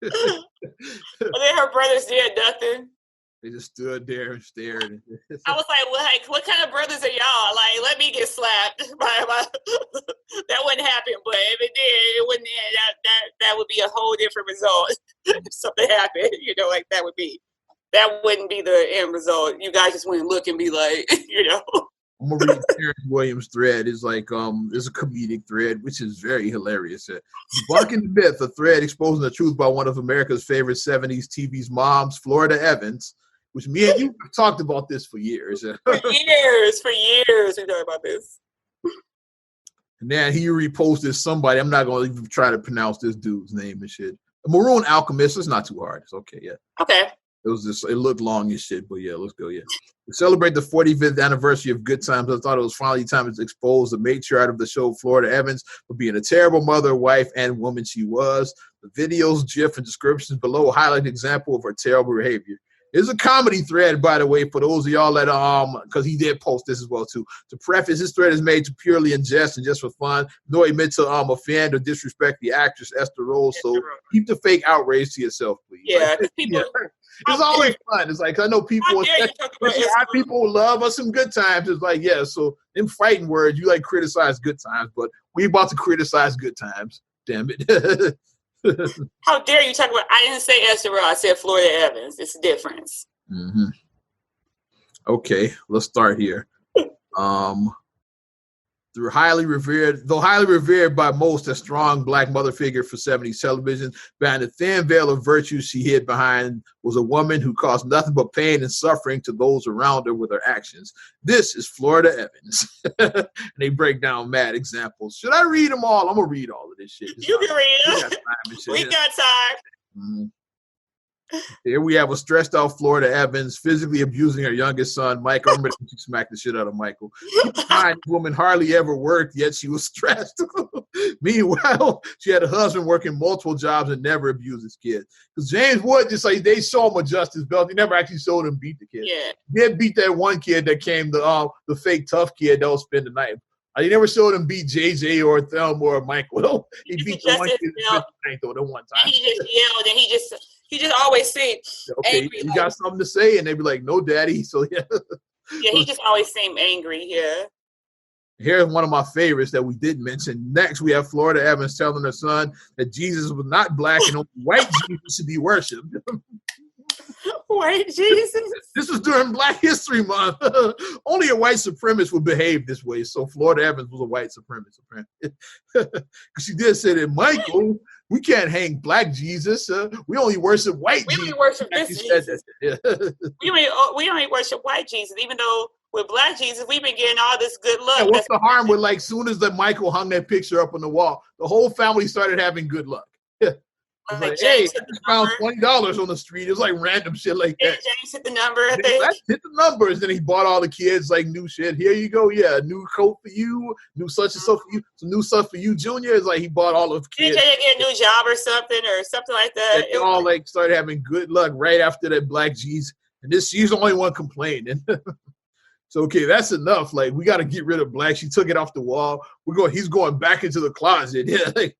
And then her brothers did nothing. They just stood there and stared. I was like, well, like, what kind of brothers are y'all? Like, let me get slapped. That wouldn't happen. But if it did, it wouldn't. That would be a whole different result. If something happened, you know, like that wouldn't be the end result. You guys just wouldn't look and be like, you know. I'm gonna read Terrence Williams' thread. It's like it's a comedic thread, which is very hilarious. Debunking the myth, a thread exposing the truth by one of America's favorite 70s TV's moms, Florida Evans, which me and you have talked about this for years. For years we talked about this. And then he reposted somebody. I'm not gonna even try to pronounce this dude's name and shit. A Maroon Alchemist. It's not too hard. It's okay. Yeah. Okay. It was just. It looked long as shit, but yeah, let's go. Yeah. To celebrate the 45th anniversary of Good Times, I thought it was finally time to expose the matriarch of the show, Florida Evans, for being a terrible mother, wife, and woman she was. The videos, GIF, and descriptions below highlight an example of her terrible behavior. It's a comedy thread, by the way, for those of y'all that because he did post this as well too. To preface, this thread is made to purely in jest and just for fun. No admit to offend or disrespect the actress Esther Rose. So keep the fake outrage to yourself, please. Yeah, because people. Yeah. It's always fun. It's like I know people. People love us some Good Times. It's like yeah. So in fighting words, you like criticize Good Times, but we about to criticize Good Times. Damn it. How dare you talk about? I didn't say Esther Rose. I said Florida Evans. It's a difference. Mm-hmm. Okay, let's start here. Though highly revered by most, a strong black mother figure for 70s television, behind the thin veil of virtue she hid behind was a woman who caused nothing but pain and suffering to those around her with her actions. This is Florida Evans. And they break down mad examples. Should I read them all? I'm going to read all of this shit. You can read them. We got time. Mm-hmm. Here we have a stressed out Florida Evans physically abusing her youngest son, Michael. I remember she smacked the shit out of Michael. The woman hardly ever worked, yet she was stressed. Meanwhile, she had a husband working multiple jobs and never abused his kids. Because James Wood, just like they show him a justice belt, he never actually showed him beat the kid. Yeah. He did beat that one kid that came, the fake tough kid that will spend the night. He never showed him beat JJ or Thelma or Michael. He beat the one kid the one time. And he just yelled and he just always seemed angry. You got something to say, and they'd be like, "No, Daddy." So yeah. Yeah, he just always seemed angry. Yeah. Here's one of my favorites that we did mention. Next, we have Florida Evans telling her son that Jesus was not black and only white Jesus should be worshipped. White Jesus? This was during Black History Month. Only a white supremacist would behave this way. So Florida Evans was a white supremacist. Because she did say that, Michael, we can't hang black Jesus. We only worship white Jesus. We only worship this Jesus. Yeah. we only worship white Jesus, even though with black Jesus, we've been getting all this good luck. Yeah, what's the harm with like soon as the Michael hung that picture up on the wall, the whole family started having good luck. Yeah. Like, hey, I found $20 on the street. It was like random shit like that. James hit the number, I think. Hit the numbers. Then he bought all the kids like new shit. Here you go. Yeah, a new coat for you, new such and so for you, some new stuff for you, Junior. It's like he bought all of the kids. Did they get a new job or something like that? They all like started having good luck right after that Black Jesus. And she's the only one complaining. So okay, that's enough. Like we got to get rid of black. She took it off the wall. He's going back into the closet. Yeah. Like,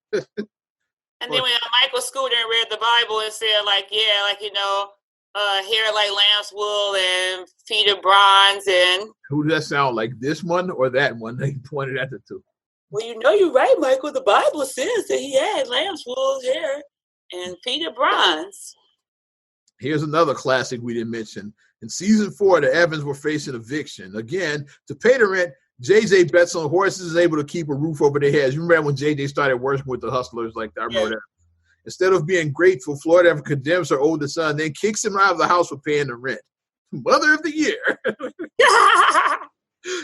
and then when Michael Scooter read the Bible and said, like, yeah, like, you know, hair like lamb's wool and feet of bronze. And who does that sound like? This one or that one? They pointed at the two. Well, you know, you're right, Michael. The Bible says that he had lamb's wool hair and feet of bronze. Here's another classic we didn't mention. In season 4, the Evans were facing eviction. Again, to pay the rent, JJ bets on horses is able to keep a roof over their heads. You remember when JJ started working with the hustlers like that? I remember that. Instead of being grateful, Florida Evans condemns her older son, then kicks him out of the house for paying the rent. Mother of the year.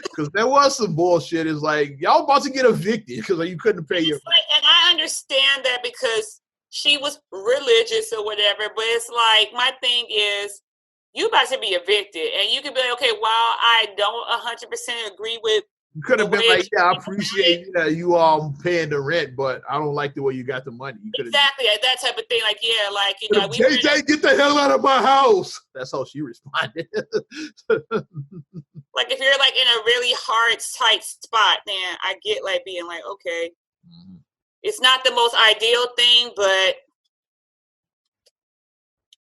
Because there was some bullshit. It's like, y'all about to get evicted because you couldn't pay your rent. And I understand that because she was religious or whatever. But it's like, my thing is, you about to be evicted, and you can be like, okay, while I don't 100% agree with. You could have been like, yeah, I appreciate you all paying the rent, but I don't like the way you got the money. Exactly, that type of thing. Like, yeah, like, you know, JJ, get the hell out of my house. That's how she responded. Like, if you're like in a really hard, tight spot, then I get like being like, okay, it's not the most ideal thing, but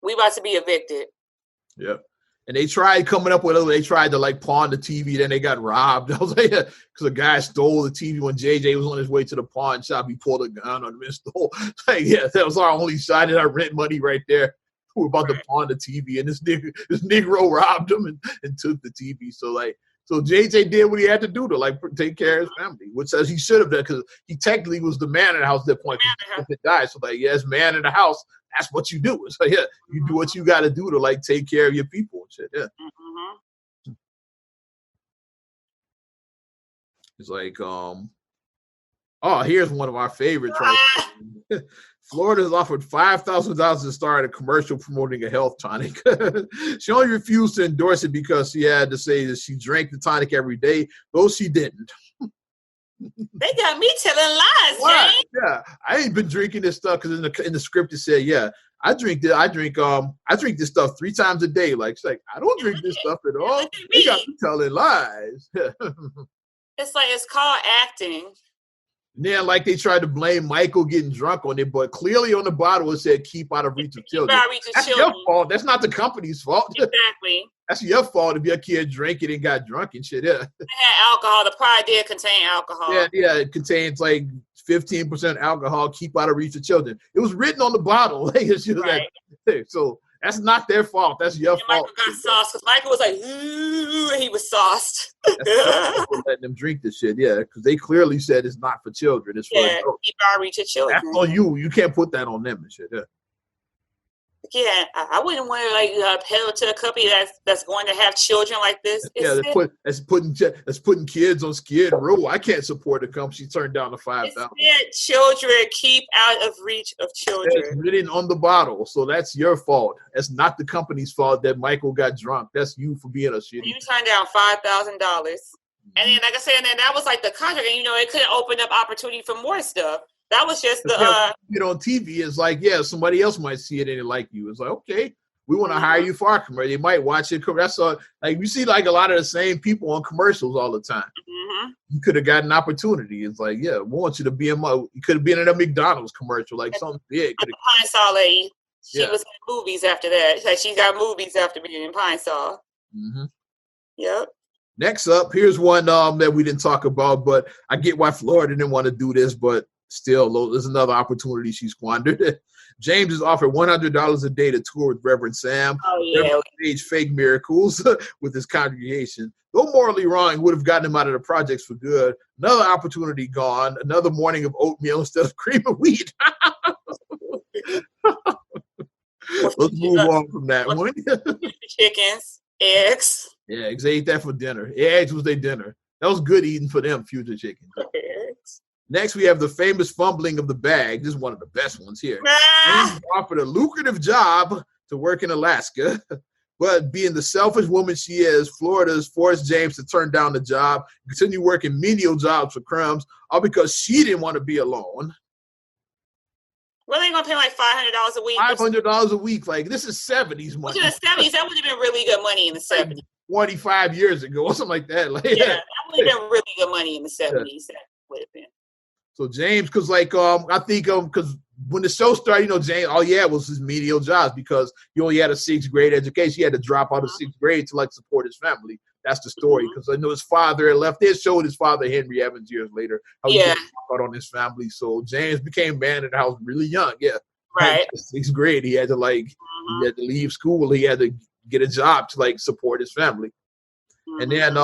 we about to be evicted. Yep. And they tried coming up with they tried to like pawn the TV, then they got robbed. I was like, because a guy stole the TV when JJ was on his way to the pawn shop. He pulled a gun on him and stole. Like, yeah, that was our only side of our rent money right there. We were about to pawn the TV, and this Negro robbed him and took the TV. So JJ did what he had to do to like take care of his family, which says he should have done because he technically was the man in the house at that point. If it died, so like, yes, man in the house. That's what you do. So yeah, you do what you got to do to like take care of your people and shit. Yeah. It's like, here's one of our favorites. Right? Florida has offered $5,000 to start a commercial promoting a health tonic. She only refused to endorse it because she had to say that she drank the tonic every day, though she didn't. They got me telling lies, James. Yeah, I ain't been drinking this stuff because in the script it said, yeah, I drink this stuff 3 times a day. Like, she's like, I don't drink this stuff at all. They got me telling lies. It's like, it's called acting. And then, like, they tried to blame Michael getting drunk on it, but clearly on the bottle it said "keep out of reach of children." That's your fault. That's not the company's fault. Exactly. That's your fault if your kid drank it and got drunk and shit. Yeah. It had alcohol. The product did contain alcohol. Yeah, it contains like 15% alcohol. Keep out of reach of children. It was written on the bottle. Right. So that's not their fault. That's your fault. Michael got sauced because Michael was like, ooh, he was sauced. That's letting them drink this shit. Yeah, because they clearly said it's not for children. It's for adults. Keep out of reach of children. That's on you. You can't put that on them and shit. Yeah. Yeah, I wouldn't want to like appeal to a company that's going to have children like this. That's putting kids on Skid Row. I can't support a company. She turned down the $5,000. Children, keep out of reach of children. It's written on the bottle, so that's your fault. That's not the company's fault that Michael got drunk. That's you for being a shitty. You turned down $5,000, and then like I said, and then that was like the contract, and it could have opened up opportunity for more stuff. That was just the on TV. It's like, yeah, somebody else might see it and they like you. It's like, okay, we want to hire you for our commercial. They might watch it. That's all. Like, you see like a lot of the same people on commercials all the time. You could have got an opportunity. It's like, yeah, we want you to be you could have been in a McDonald's commercial, like something big. The Pine Sol lady. She was in movies after that. Like, she got movies after being in Pine Sol. Yep. Next up, here's one that we didn't talk about, but I get why Florida didn't want to do this, but still, there's another opportunity she squandered. James is offered $100 a day to tour with Reverend Sam. Oh, yeah. Stage fake miracles with his congregation. Though morally wrong, would have gotten him out of the projects for good. Another opportunity gone. Another morning of oatmeal instead of cream of wheat. Let's move on from that one. Chickens, eggs. Yeah, they ate that for dinner. Eggs was their dinner. That was good eating for them, Future Chicken. Next, we have the famous fumbling of the bag. This is one of the best ones here. She's offered a lucrative job to work in Alaska, but being the selfish woman she is, Florida has forced James to turn down the job, continue working menial jobs for crumbs, all because she didn't want to be alone. Well, they gonna pay like $500 a week. $500 a week, like this is '70s money. In the '70s, that would have been really good money in the '70s. 25 years ago, or something like that. Like, that would have been really good money in the '70s. That would have been. So James, because like I think because when the show started, James, all he had was his menial jobs because he only had a 6th grade education. He had to drop out of 6th grade to like support his family. That's the story. Because I know his father had left. They showed his father, Henry Evans, years later, how he got out on his family. So James became man in the house really young. Yeah, right. 6th grade, he had to he had to leave school. He had to get a job to like support his family. And then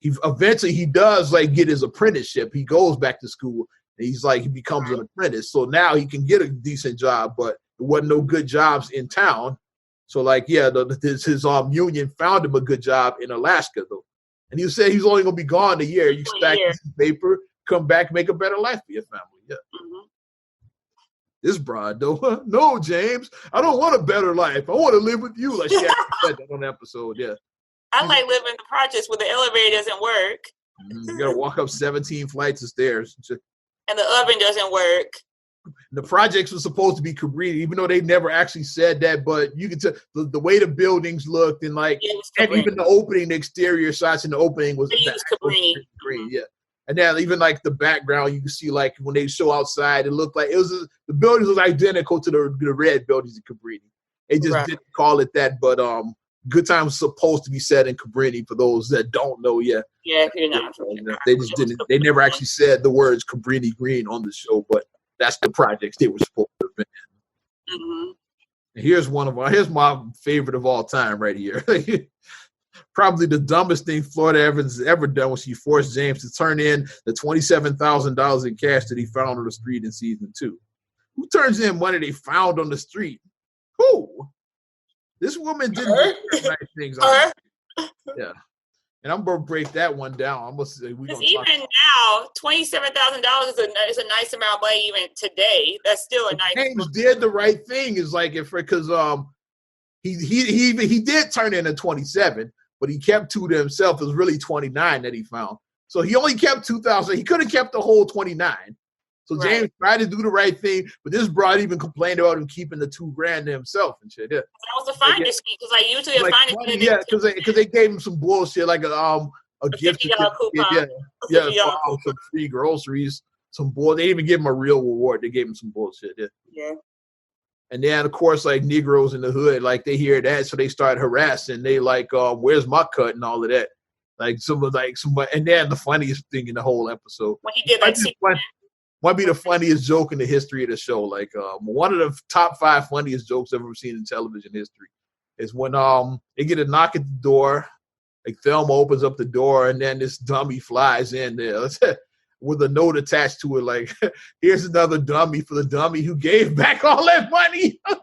he does like get his apprenticeship. He goes back to school. He's like, he becomes an apprentice. So now he can get a decent job, but there wasn't no good jobs in town. So like, his union found him a good job in Alaska though. And he said he's only going to be gone a year. You stack this paper, come back, make a better life for your family. Yeah. This broad, though, no, James, I don't want a better life. I want to live with you. Like she said that on the episode, yeah. I like living in the projects where the elevator doesn't work. You got to walk up 17 flights of stairs. And the oven doesn't work. The projects were supposed to be Cabrini, even though they never actually said that. But you can tell the way the buildings looked and like, and even the opening, the exterior shots in the opening was Cabrini. Yeah. And then even like the background, you can see like when they show outside, it looked like the buildings was identical to the red buildings in Cabrini. They just didn't call it that, but Good Time was supposed to be set in Cabrini for those that don't know yet. Yeah, if you're not. They just didn't. They never actually said the words Cabrini Green on the show, but that's the projects they were supposed to have been in. Mm-hmm. Here's my favorite of all time right here. Probably the dumbest thing Florida Evans has ever done was she forced James to turn in the $27,000 in cash that he found on the street in season 2. Who turns in money they found on the street? Who? This woman didn't do nice things. Yeah. And I'm going to break that one down. I'm gonna say even now, $27,000 is a nice amount of money even today. That's still a nice. James did the right thing. Is like because he did turn in a 27, but he kept 2 to himself. It was really 29 that he found. So he only kept 2,000. He could have kept the whole 29. So James tried to do the right thing, but this broad even complained about him keeping the $2,000 to himself and shit. Yeah. That was a finder's fee because usually a finder's fee. Yeah, because they gave him some bullshit like a gift coupon. Some free groceries, some bull. They didn't even give him a real reward. They gave him some bullshit. Yeah. And then of course, like Negroes in the hood, like they hear that, so they start harassing. They like, where's my cut and all of that. Like somebody, and then the funniest thing in the whole episode. When he did that. Might be the funniest joke in the history of the show. Like one of the top 5 funniest jokes I've ever seen in television history is when they get a knock at the door. Like Thelma opens up the door and then this dummy flies in there with a note attached to it. Like, here's another dummy for the dummy who gave back all that money. Here's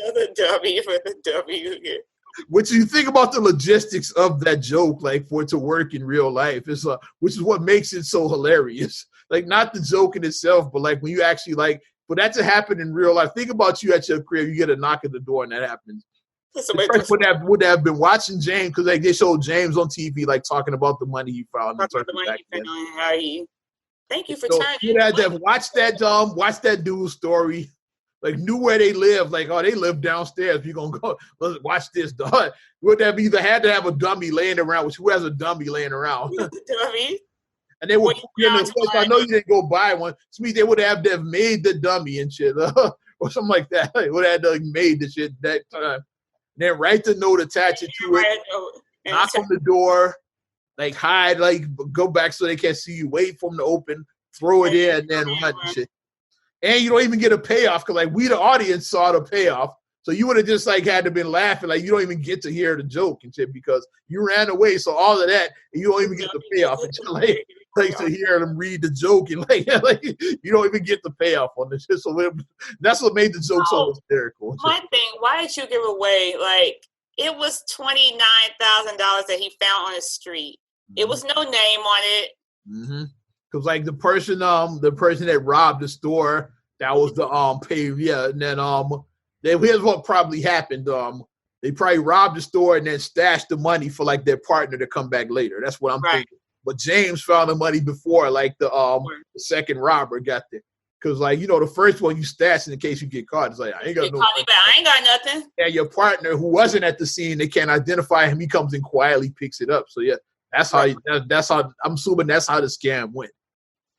another dummy for the dummy who gave. Which you think about the logistics of that joke, like for it to work in real life, which is what makes it so hilarious. Like not the joke in itself, but like when you actually like for that to happen in real life. Think about you at your crib, you get a knock at the door and that happens. The would have been watching James because like they showed James on TV like talking about the money he found. Thank you for turning. You had to watch that dude's story. Like knew where they live, like they live downstairs. You're gonna go let's watch this, dog. Would have either had to have a dummy laying around, which who has a dummy laying around? Dummy. And they would I know you didn't go buy one. To me, they would have to have made the dummy and shit, or something like that. They would have to have made the shit that time. And then write the note, attach it to it, knock on the door, like hide, like go back so they can't see you, wait for them to open, throw it in, and then run and shit. And you don't even get a payoff because, like, we, the audience, saw the payoff. So you would have just, like, had to been laughing. Like, you don't even get to hear the joke and shit because you ran away. So all of that, and you don't even get the payoff until, like to hear them read the joke. And, like you don't even get the payoff on this shit. So that's what made the joke so hysterical. My thing, why did you give away, like, it was $29,000 that he found on the street. Mm-hmm. It was no name on it. Mm-hmm. Because like the person that robbed the store, that was the and then here's what probably happened. They probably robbed the store and then stashed the money for like their partner to come back later. That's what I'm thinking. But James found the money before like the second robber got there. Because like the first one you stash in case you get caught. It's like I ain't got no. I ain't got nothing. And your partner who wasn't at the scene, they can't identify him. He comes in quietly, picks it up. So yeah, that's how I'm assuming that's how the scam went.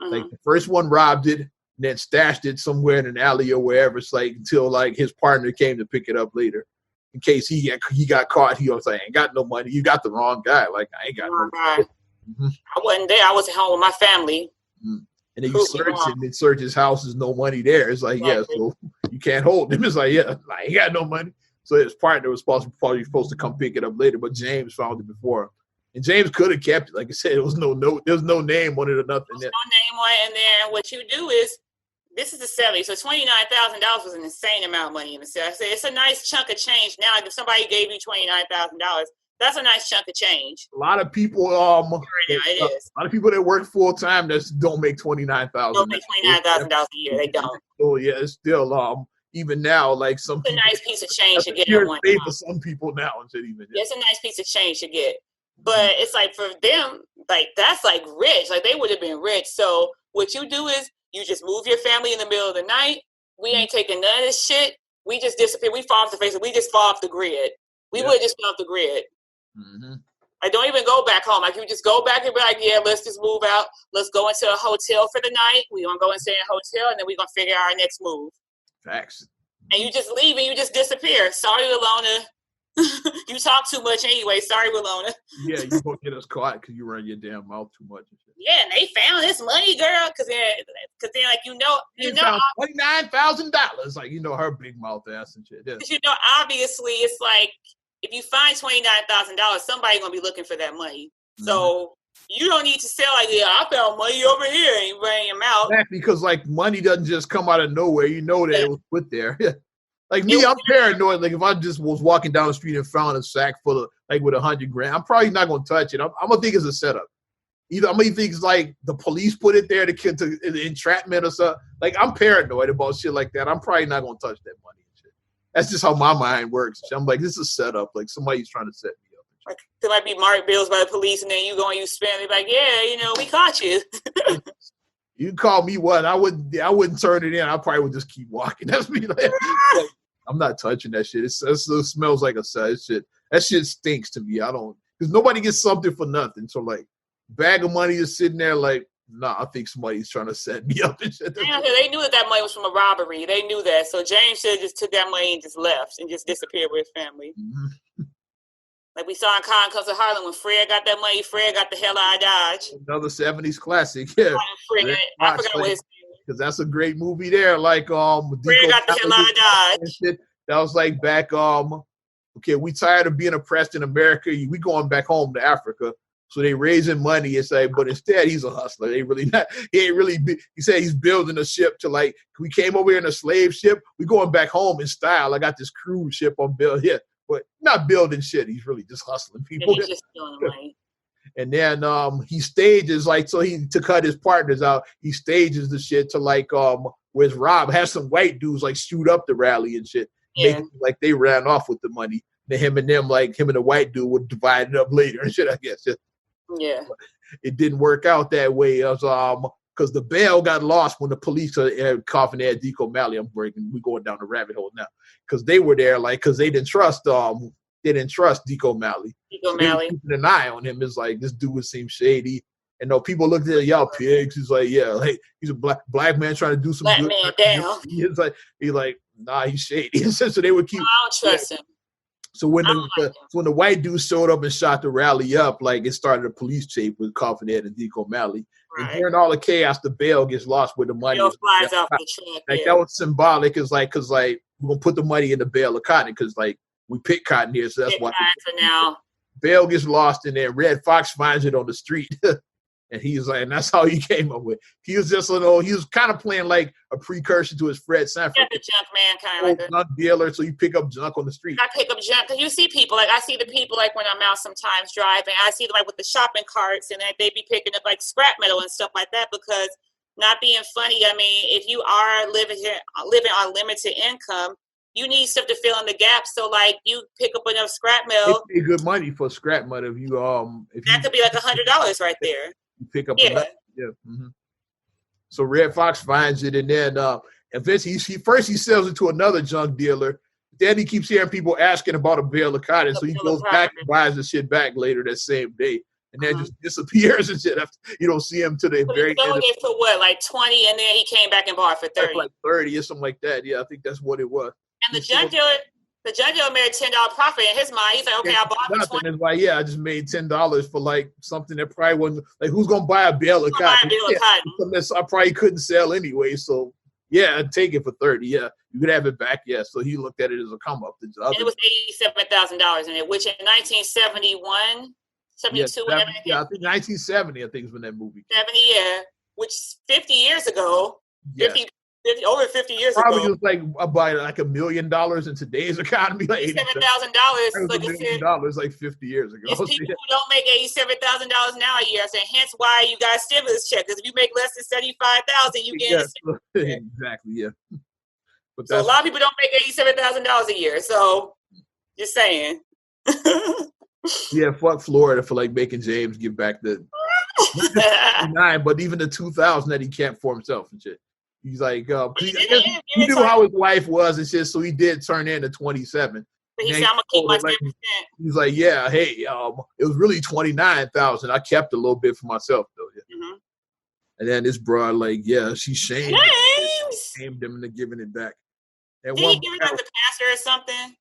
Like the first one robbed it, and then stashed it somewhere in an alley or wherever. It's like until like his partner came to pick it up later, in case he got caught. He was like, "I ain't got no money. You got the wrong guy. Like I ain't got no money." Mm-hmm. I wasn't there. I was at home with my family. Mm-hmm. And then you search it, and search his house. There's no money there. It's like so you can't hold him. It's like I ain't got no money. So his partner was supposed to come pick it up later, but James found it before him. And James could have kept it. Like I said, there was no note. There was no name on it or nothing. There's no name on it. And then what you do is, this is the 70s. So $29,000 was an insane amount of money in the 70s. It's a nice chunk of change now. Like if somebody gave you $29,000, That's a nice chunk of change. A lot of people, a lot of people that work full time that don't make $29,000. Don't make $29,000 a year. They don't. So yeah, it's still even now, like some. It's a nice piece of change to get. For some people now, even. It's a nice piece of change to get, but it's like for them, like that's like rich. Like they would have been rich. So what you do is you just move your family in the middle of the night. We ain't taking none of this shit. We just disappear. We fall off the face. We just fall off the grid. We would just fall off the grid. Mm-hmm. Like don't even go back home. Like you just go back and be like, yeah, let's just move out. Let's go into a hotel for the night. We're gonna go and stay in a hotel, and then we're gonna figure out our next move. Facts. And you just leave and you just disappear. Sorry, Willona. You talk too much anyway. Sorry, Willona. Yeah, you gonna get us caught because you run your damn mouth too much. Yeah, and they found this money, girl, because they're like, you know, $29,000. Like her big mouth ass and shit. Because obviously, it's like if you find $29,000, somebody's gonna be looking for that money. Mm-hmm. So you don't need to say like, yeah, I found money over here, and you bring your mouth. Exactly, because like money doesn't just come out of nowhere. You know that it was put there. Like me, I'm paranoid. Like if I just was walking down the street and found a sack full of like with $100,000, I'm probably not gonna touch it. I'm gonna think it's a setup. Either I'm gonna think it's like the police put it there to entrapment or something. Like I'm paranoid about shit like that. I'm probably not gonna touch that money and shit. That's just how my mind works. I'm like, this is a setup. Like somebody's trying to set me up. Like there might be marked bills by the police, and then you go and you spend it. Like, yeah, we caught you. You call me what? I wouldn't turn it in. I probably would just keep walking. That's me. Like, I'm not touching that shit. It smells like a shit. That shit stinks to me. Because nobody gets something for nothing. So like, bag of money is sitting there like, nah, I think somebody's trying to set me up and shit. Yeah, they knew that money was from a robbery. They knew that. So James should have just took that money and just left and just disappeared with his family. Mm-hmm. Like we saw in Con Comes to Harlem when Fred got that money, Fred got the hell out of Dodge. Another 70s classic, yeah. Fred, I forgot what his name was. Because that's a great movie there. Like Fred got the hell out of Dodge. That was like back, okay, we tired of being oppressed in America. We going back home to Africa. So they raising money. It's like, but instead he's a hustler. He ain't really. He said he's building a ship to like. We came over here in a slave ship. We going back home in style. I got this cruise ship on build here, but not building shit. He's really just hustling people. He's just stealing money. And then he stages like to cut his partners out. He stages the shit to like where's Rob has some white dudes like shoot up the rally and shit. Yeah. Like they ran off with the money. Then him and the white dude would divide it up later and shit. I guess. Yeah. It didn't work out that way. Because the bail got lost when the police coughing there at Deke O'Malley. We going down the rabbit hole now. Because they were there, like, because they didn't trust Deke O'Malley. Deke O'Malley. Keeping an eye on him. It's like this dude seems shady. And people looked at y'all pigs. He's like, yeah, like he's a black man trying to do some black good. Man down. He's like, nah, he's shady. So they would keep. I don't trust him. So when the white dude showed up and shot the rally up, like it started a police chase with Coffin Ed and Deke O'Malley. Right. And during all the chaos, the bail gets lost with the money. Bail flies off the track. Like that was symbolic. It's like because like we're gonna put the money in the bale of cotton because like we pick cotton here, so that's why. Now bail gets lost, and then Red Fox finds it on the street. And he's like, and that's how he came up with. He was just, he was kind of playing like a precursor to his Fred Sanford. Yeah, the junk man kind of like junk dealer. So you pick up junk on the street. I pick up junk because you see people like I see the people like when I'm out sometimes driving. I see them like with the shopping carts and they be picking up like scrap metal and stuff like that because not being funny. I mean, if you are living on limited income, you need stuff to fill in the gaps. So like you pick up enough scrap metal. They pay good money for scrap metal if you that could be like $100 right there. Pick up Mm-hmm. So Red Fox finds it, and then eventually he sells it to another junk dealer. Then he keeps hearing people asking about a bale of cotton, so he goes back and buys the shit back later that same day, and then just disappears and shit. After, you don't see him to the very end. It for what, like 20, and then he came back and bought it for 30. Like 30 or something like that. Yeah, I think that's what it was. And the junk dealer made $10 profit in his mind. He's like, okay, I bought it for 20. It's like, yeah, I just made $10 for like something that probably wasn't like who's gonna buy a bale of cotton? I probably couldn't sell anyway. So yeah, I'd take it for 30. Yeah, you could have it back. Yeah. So he looked at it as a come up. And it was $87,000 in it, which in 1971, 72, whatever. Yeah, I think 1970. I think is when that movie came. 70, yeah, which 50 years ago. 50 over 50 years probably ago. was like about like $1 million in today's economy. Like $87,000. Like $1 million like 50 years ago. It's people who don't make $87,000 now a year. So hence why you got stimulus check. Because if you make less than 75,000, you get a stimulus check. Exactly. Yeah. But so a lot of people don't make $87,000 a year. So just saying. Yeah, fuck Florida for like making James give back the 9, but even the 2,000 that he kept for himself and shit. He's like, he knew how his wife was and shit, so he did turn in the 27. But he said, "I'm gonna keep my 10%." He's like, yeah, hey, it was really 29,000. I kept a little bit for myself though. Yeah. Mm-hmm. And then this broad, like, yeah, she shamed him into giving it back. Did he give it to the pastor or something?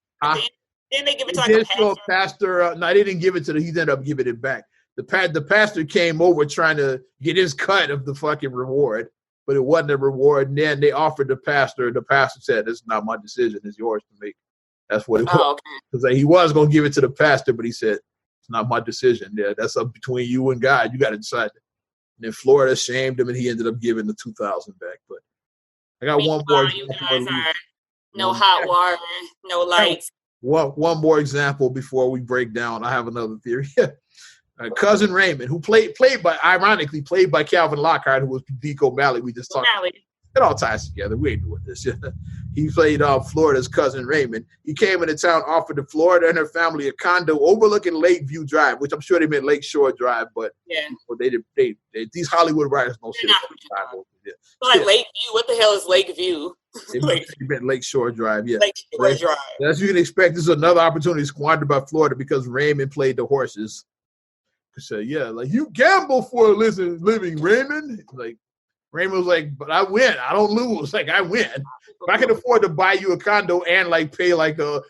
Didn't they give it to like a pastor? No, they didn't give it to he ended up giving it back. The pastor came over trying to get his cut of the fucking reward, but it wasn't a reward. And then they offered the pastor. The pastor said, "It's not my decision. It's yours to make." That's what it was. Because like, he was going to give it to the pastor, but he said, "It's not my decision. Yeah, that's up between you and God. You got to decide." And then Florida shamed him, and he ended up giving the 2,000 back. But I got one more. You guys are no hot water, no lights. One more example before we break down. I have another theory. Cousin Raymond, who played by Calvin Lockhart, who was Deke O'Malley. We just talked about. It all ties together. We ain't doing this. He played Florida's Cousin Raymond. He came into town, offered to Florida and her family a condo overlooking Lakeview Drive, which I'm sure they meant Lakeshore Drive, but they these Hollywood writers don't see it. Like Lakeview, what the hell is Lakeview? They meant Lakeshore Drive, yeah. Lakeshore Drive. As you can expect, this is another opportunity squandered by Florida because Raymond played the horses. So yeah, like, you gamble for a living, Raymond. Like, Raymond was like, but I win. I don't lose. Like, I win. If I can afford to buy you a condo and like pay like the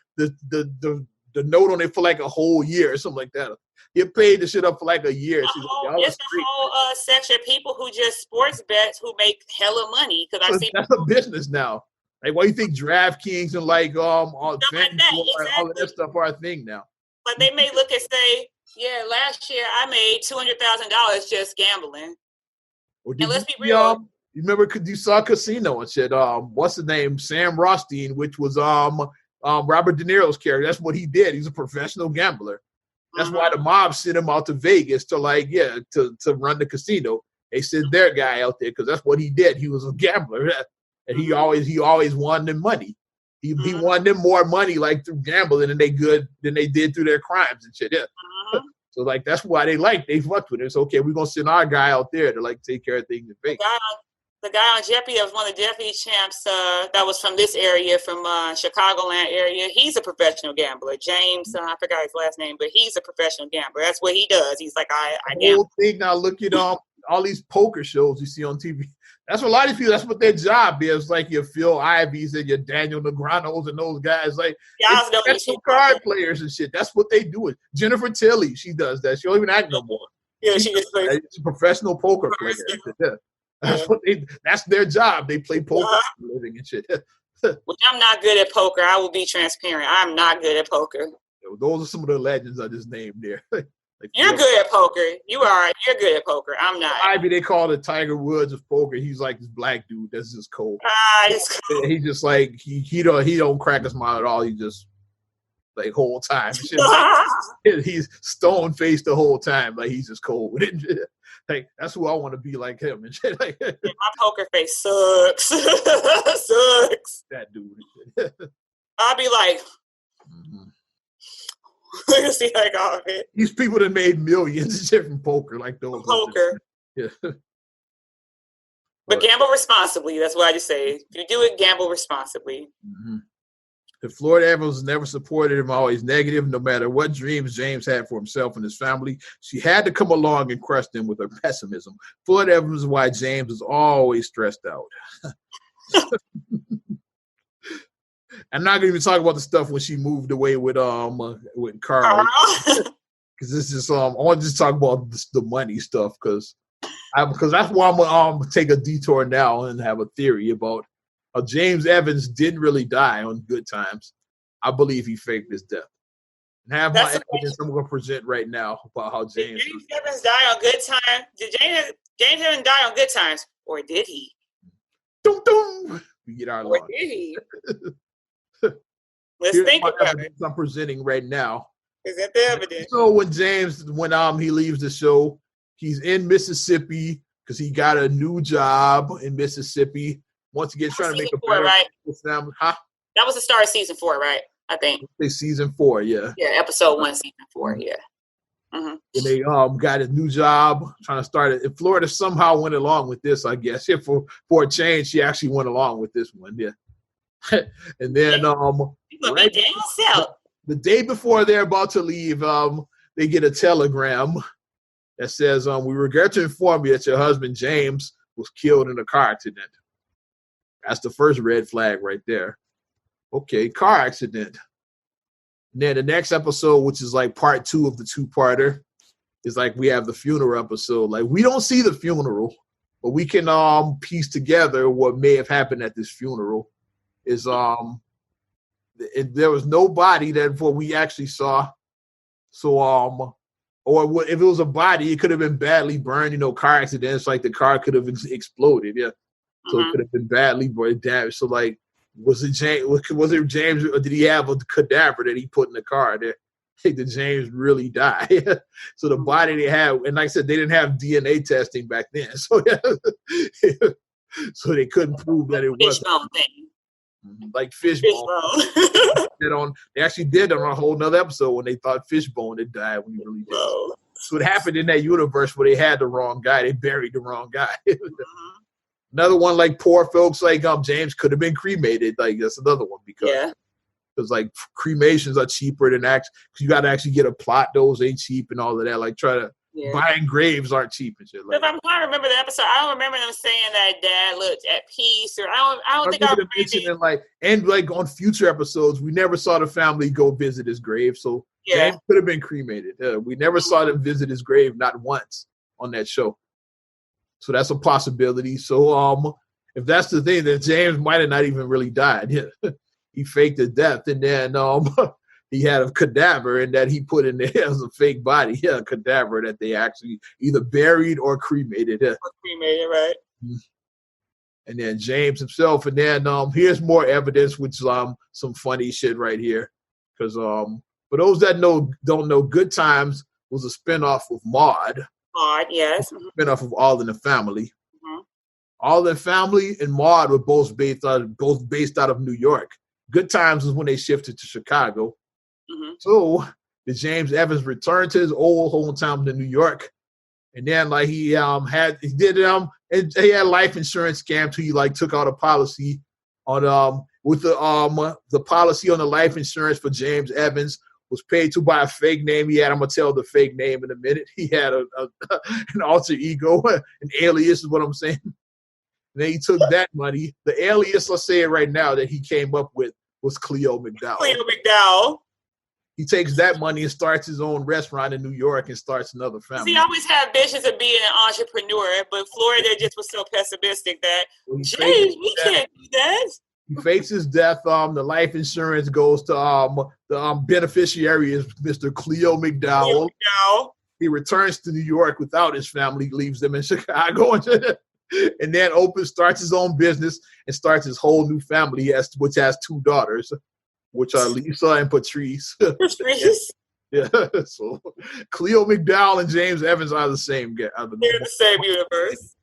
note on it for like a whole year or something like that. You paid the shit up for like a year. It's the whole section of people who just sports bets who make hella money. Because that's a business now. Like, why do you think DraftKings and like all that stuff are a thing now? But they may look and say, yeah, last year I made $200,000 just gambling. And let's be real. You remember you saw Casino and shit. What's the name? Sam Rothstein, which was Robert De Niro's character. That's what he did. He's a professional gambler. That's why the mob sent him out to Vegas to run the casino. They sent their guy out there because that's what he did. He was a gambler, and he always won them money. He won them more money like through gambling than they did through their crimes and shit. Yeah. So like that's why they fucked with it. It's okay. We're gonna send our guy out there to like take care of things in Vegas. The guy on Jeopardy that was one of the Jeopardy champs that was from this area, from Chicagoland area. He's a professional gambler. James, I forgot his last name, but he's a professional gambler. That's what he does. He's like, I gamble. Thing now, look at all these poker shows you see on TV. That's what a lot of people. That's what their job is. Like your Phil Ivies and your Daniel Negreanos and those guys. Like professional card players and shit. That's what they do. Jennifer Tilly, she does that. She don't even act no more. Yeah, she just plays. She's a professional poker player. Yeah. That's their job. They play poker for a living and shit. Which I'm not good at poker. I will be transparent. I'm not good at poker. Those are some of the legends I just named there. You're good at poker. You are. You're good at poker. I'm not. Ivy, they call it Tiger Woods of poker. He's like this black dude that's just cold. He's cold. He just like he don't crack his mind at all. He just like whole time. He's stone faced the whole time. Like he's just cold with it. Like that's who I want to be like him and shit. Like, my poker face sucks. Sucks. That dude. I'll be like. See like all of it. These people that made millions and shit from poker, like those. Poker. Yeah. But gamble responsibly. That's what I just say. If you do it, gamble responsibly. Mm-hmm. The Florida Evans never supported him, always negative, no matter what dreams James had for himself and his family. She had to come along and crush them with her pessimism. Florida Evans is why James was always stressed out. I'm not gonna even talk about the stuff when she moved away with Carl, because this is I want to just talk about the money stuff because that's why I'm gonna take a detour now and have a theory about how James Evans didn't really die on Good Times. I believe he faked his death. And have my evidence I'm gonna present right now about how James Evans die on Good Times. Did James Evans die on Good Times, or did he? Dum, dum. We get our launch. Let's think about it. I'm presenting right now. Is that the evidence? So when he leaves the show, he's in Mississippi because he got a new job in Mississippi. Once again, trying to make a better family. Huh? That was the start of season 4, right? I think. Season 4, yeah. Yeah, episode 1, season 4, yeah. Mm-hmm. And they got a new job, trying to start it. And Florida somehow went along with this, I guess. Yeah, for a change, she actually went along with this one, yeah. And then the day before they're about to leave, they get a telegram that says, we regret to inform you that your husband James was killed in a car accident. That's the first red flag right there. Okay, car accident. And then the next episode, which is like part 2 of the 2-parter, is like we have the funeral episode. Like we don't see the funeral, but we can piece together what may have happened at this funeral. Is there was no body that what we actually saw. So or if it was a body, it could have been badly burned. Car accidents, like the car could have exploded. Yeah, so it could have been badly damaged. So like. Was it James, or did he have a cadaver that he put in the car? Did James really die? So the body they had, and like I said, they didn't have DNA testing back then, so so they couldn't prove that it was fishbone thing. Like fishbone. They actually did on a whole nother episode when they thought Fishbone had died when he really did. So it happened in that universe where they had the wrong guy, they buried the wrong guy. Another one, like poor folks, like James could have been cremated. Like that's another one because like cremations are cheaper than because you got to actually get a plot. Those ain't cheap and all of that. Like buying graves aren't cheap and shit. Like, if I'm trying to remember the episode, I don't remember them saying that Dad looked at peace, or I don't think I remember. And on future episodes, we never saw the family go visit his grave. So James could have been cremated. We never saw them visit his grave, not once on that show. So that's a possibility. So if that's the thing, then James might have not even really died. He faked his death, and then he had a cadaver, and that he put in there as a fake body, a cadaver that they actually either buried or cremated. Cremated, right? And then James himself, and then here's more evidence, which is some funny shit right here, because for those that don't know, Good Times was a spinoff of Maude. Maude, yes. Spinoff of All in the Family. All in the Family and Maude were both based out of New York. Good Times was when they shifted to Chicago. So the James Evans returned to his old hometown in New York, and then like he had life insurance scam too. He like took out a policy on with the policy on the life insurance for James Evans. Was paid to by a fake name. I'm gonna tell the fake name in a minute. He had an alter ego, an alias is what I'm saying. And then he took that money. The alias, let's say it right now, that he came up with was Cleo McDowell. He takes that money and starts his own restaurant in New York and starts another family. He always had visions of being an entrepreneur, but Florida just was so pessimistic that, James, we can't do that. He fakes his death. The life insurance goes to the beneficiary is Mr. Cleo McDowell. He returns to New York without his family, leaves them in Chicago, and then starts his own business and starts his whole new family, which has 2 daughters, which are Lisa and Patrice. Yeah, so Cleo McDowell and James Evans are the same guy. They're the same universe.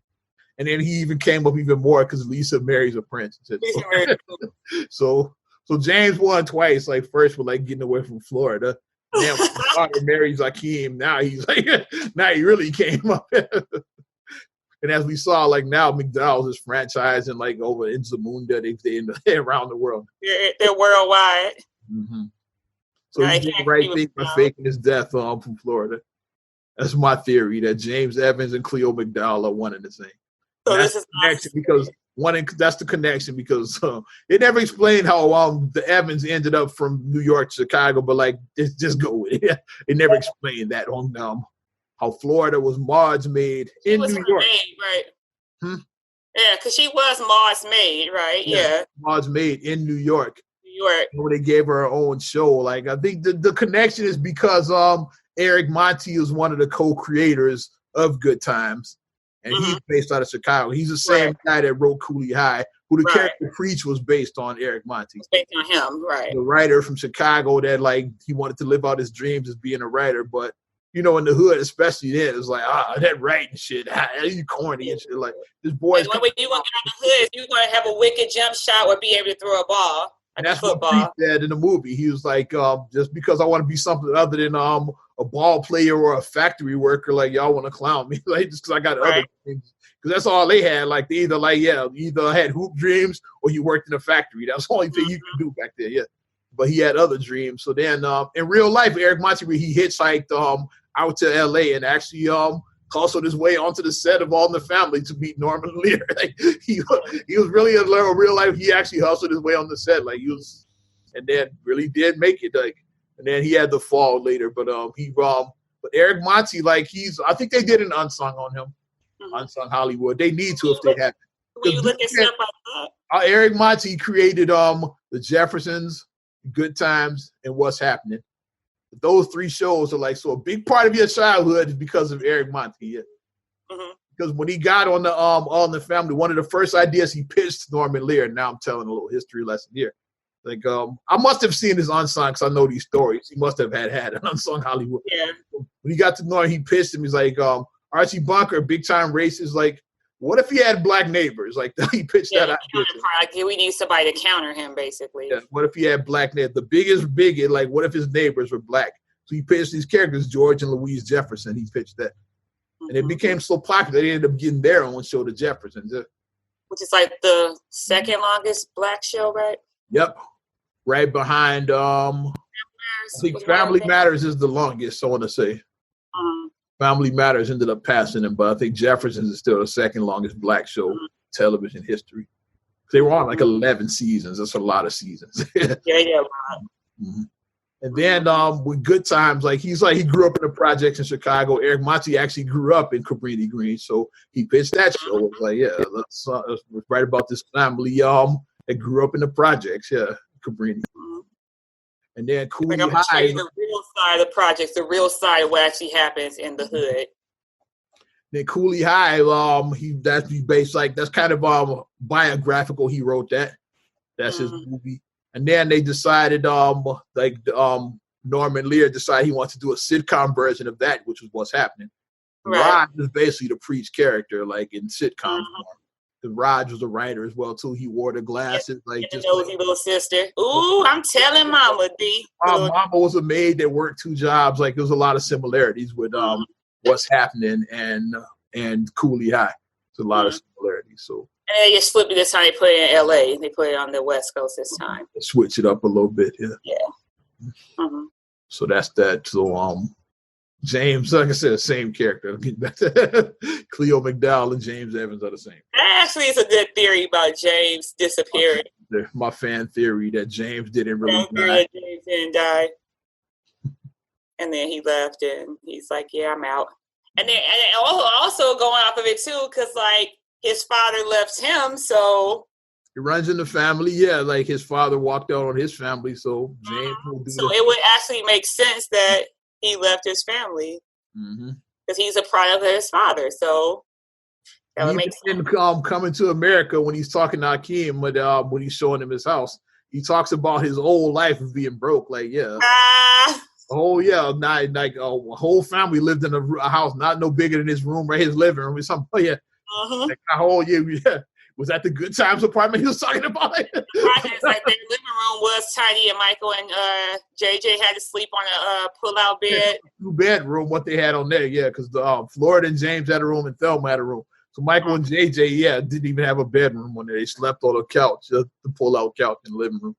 And then he even came up even more because Lisa marries a prince. So James won twice. Like first for like getting away from Florida. Then when his daughter marries Akeem, now he's like now he really came up. And as we saw, like now McDowell's is franchising like over in Zamunda, they around the world. They're worldwide. So he did the right thing by faking his death from Florida. That's my theory, that James Evans and Cleo McDowell are one and the same. So this is that's the connection because it never explained how the Evans ended up from New York to Chicago, but like just go with it. It never explained that on how Florida was Maude's maid in New York. Maid, right? Yeah, because she was Maude's maid, right? Yeah. Maude's maid in New York. When they gave her own show. Like I think the connection is because Eric Monti is one of the co-creators of Good Times. and he's based out of Chicago. He's the same guy that wrote Cooley High, who the character Preach was based on, Eric Monty. Based on him, right. The writer from Chicago that, like, he wanted to live out his dreams as being a writer, but, you know, in the hood, especially then, it's like, that writing shit, you corny and shit. Like, this boy's... When you want to get out the hood, you're going to have a wicked jump shot or be able to throw a ball. And that's what Preach said in the movie. He was like, just because I want to be something other than a ball player or a factory worker, like, y'all want to clown me, like, just because I got other things. Because that's all they had. Like, they either had hoop dreams or you worked in a factory. That's the only thing you could do back there, But he had other dreams. So then, in real life, Eric Monty, he hitchhiked out to L.A. and actually hustled his way onto the set of All in the Family to meet Norman Lear. Like, he was really in real life. He actually hustled his way on the set. Like, and then really did make it. Like, and then he had the fall later. But but Eric Monty, like, I think they did an unsung on him. Unsung Hollywood. They need to if they have. When you look at stuff like that. Eric Monty created The Jeffersons, Good Times, and What's Happening. Those 3 shows are like, so a big part of your childhood is because of Eric Monty. Because when he got on the All in the Family, one of the first ideas he pitched to Norman Lear. Now I'm telling a little history lesson here. Like, I must have seen his unsung because I know these stories. He must have had an unsung Hollywood. Yeah. When he got to Norman, he pitched him. He's like, Archie Bunker, big time racist. Like, what if he had black neighbors? Like, he pitched that idea. We need somebody to counter him, basically. Yeah. What if he had black neighbors? The biggest bigot, like, what if his neighbors were black? So he pitched these characters, George and Louise Jefferson. He pitched that. And it became so popular, they ended up getting their own show, The Jeffersons. Which is like the second longest black show, right? Yep. Right behind, I think Family Matters is the longest, I want to say. Family Matters ended up passing him, but I think Jeffersons is still the second longest black show in television history. They were on like 11 seasons. That's a lot of seasons. And then with Good Times, like he grew up in the projects in Chicago. Eric Monty actually grew up in Cabrini Green, so he pitched that show. It was like, let's write about this family that grew up in the projects, Cabrini. And then Cooley High. The real side of the projects, the real side of what actually happens in the hood. Then Cooley High, that's based, like, that's kind of biographical. He wrote that. That's his movie. And then they decided, Norman Lear decided he wanted to do a sitcom version of that, which was What's Happening. Right. Rod is basically the Preach character, like in sitcom form. Because Rod was a writer as well too. He wore the glasses, like just nosy little sister. Ooh, I'm telling Mama D. Mama was a maid that worked 2 jobs. Like, there was a lot of similarities with What's Happening and Cooley High. There's a lot of similarities. So. And they just flipped it this time. They put it in L.A. They put it on the West Coast this time. Switch it up a little bit, yeah. So that's that. So James, like I said, same character. Cleo McDowell and James Evans are the same. Actually, it's a good theory about James disappearing. My fan theory that James didn't really die. James didn't die. And then he left, and he's like, "Yeah, I'm out." And then also going off of it too, because like his father left him, so it runs in the family. Yeah, like his father walked out on his family, so James will do. So it would actually make sense that he left his family because he's a product of his father. So that would make sense. Coming to America, when he's talking to Akeem, when he's showing him his house, he talks about his whole life of being broke. Like, a whole family lived in a house not no bigger than his room, right? His living room or something. Like a whole year. Was that the Good Times apartment he was talking about? It's like their living room was tiny, and Michael and JJ had to sleep on a pull-out bed. 2-bedroom, what they had on there, because Florida and James had a room and Thelma had a room. So Michael and JJ, didn't even have a bedroom on there. They slept on a couch, the pull-out couch in the living room.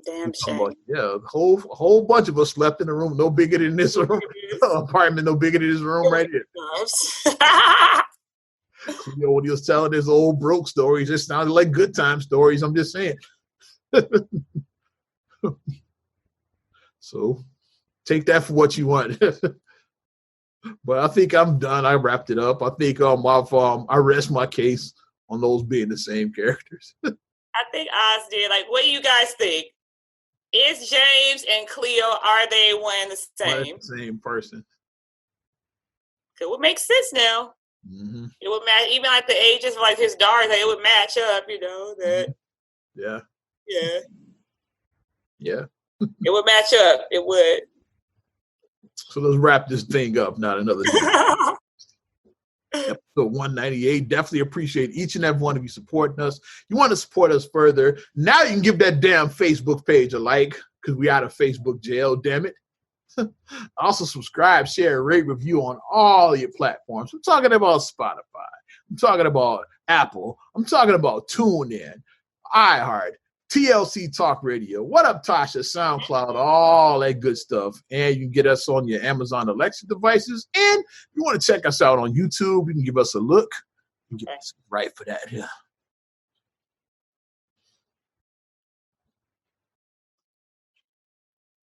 Damn shame. A whole bunch of us slept in a room no bigger than this room. Apartment no bigger than this room right here. When he was telling his old broke stories, it sounded like Good Time stories. I'm just saying. So take that for what you want. But I think I'm done. I wrapped it up. I think I rest my case on those being the same characters. I think Oz did. Like, what do you guys think? Is James and Cleo, are they one and the same? The same person. It would make sense now. Mm-hmm. It would match, even like the ages of like his daughters, like, it would match up, that. Yeah. Yeah. Yeah. It would match up. It would. So let's wrap this thing up. Not another episode 198. Definitely appreciate each and every one of you supporting us. You want to support us further? Now you can give that damn Facebook page a like, because we out of Facebook jail, damn it. Also subscribe, share, rate, review on all your platforms. I'm talking about Spotify. I'm talking about Apple. I'm talking about TuneIn, iHeart, TLC Talk Radio. What up, Tasha? SoundCloud, all that good stuff. And you can get us on your Amazon Alexa devices. And if you want to check us out on YouTube, you can give us a look. You can get us right for that here.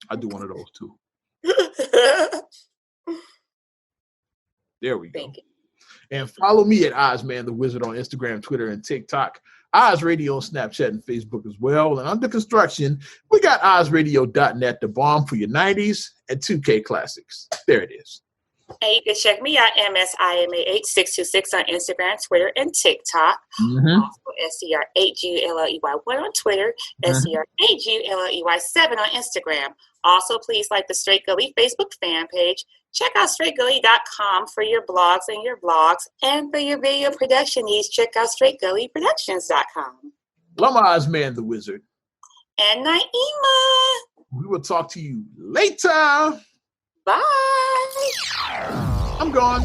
I do one of those too. There we go. And follow me at Ozman the Wizard on Instagram, Twitter, and TikTok. Oz Radio on Snapchat and Facebook as well. And under construction, we got OzRadio.net, the bomb for your 90s and 2K classics. There it is. And you can check me out, MSIMA8626 on Instagram, Twitter, and TikTok. Mm-hmm. Also, SCR8GULLEY1 on Twitter, SCR8GULLEY7 on Instagram. Also, please like the Straight Gully Facebook fan page. Check out straightgully.com for your blogs and your vlogs. And for your video production needs, check out straightgullyproductions.com. I'm Ozman the Wizard. And Naima. We will talk to you later. Bye. I'm gone.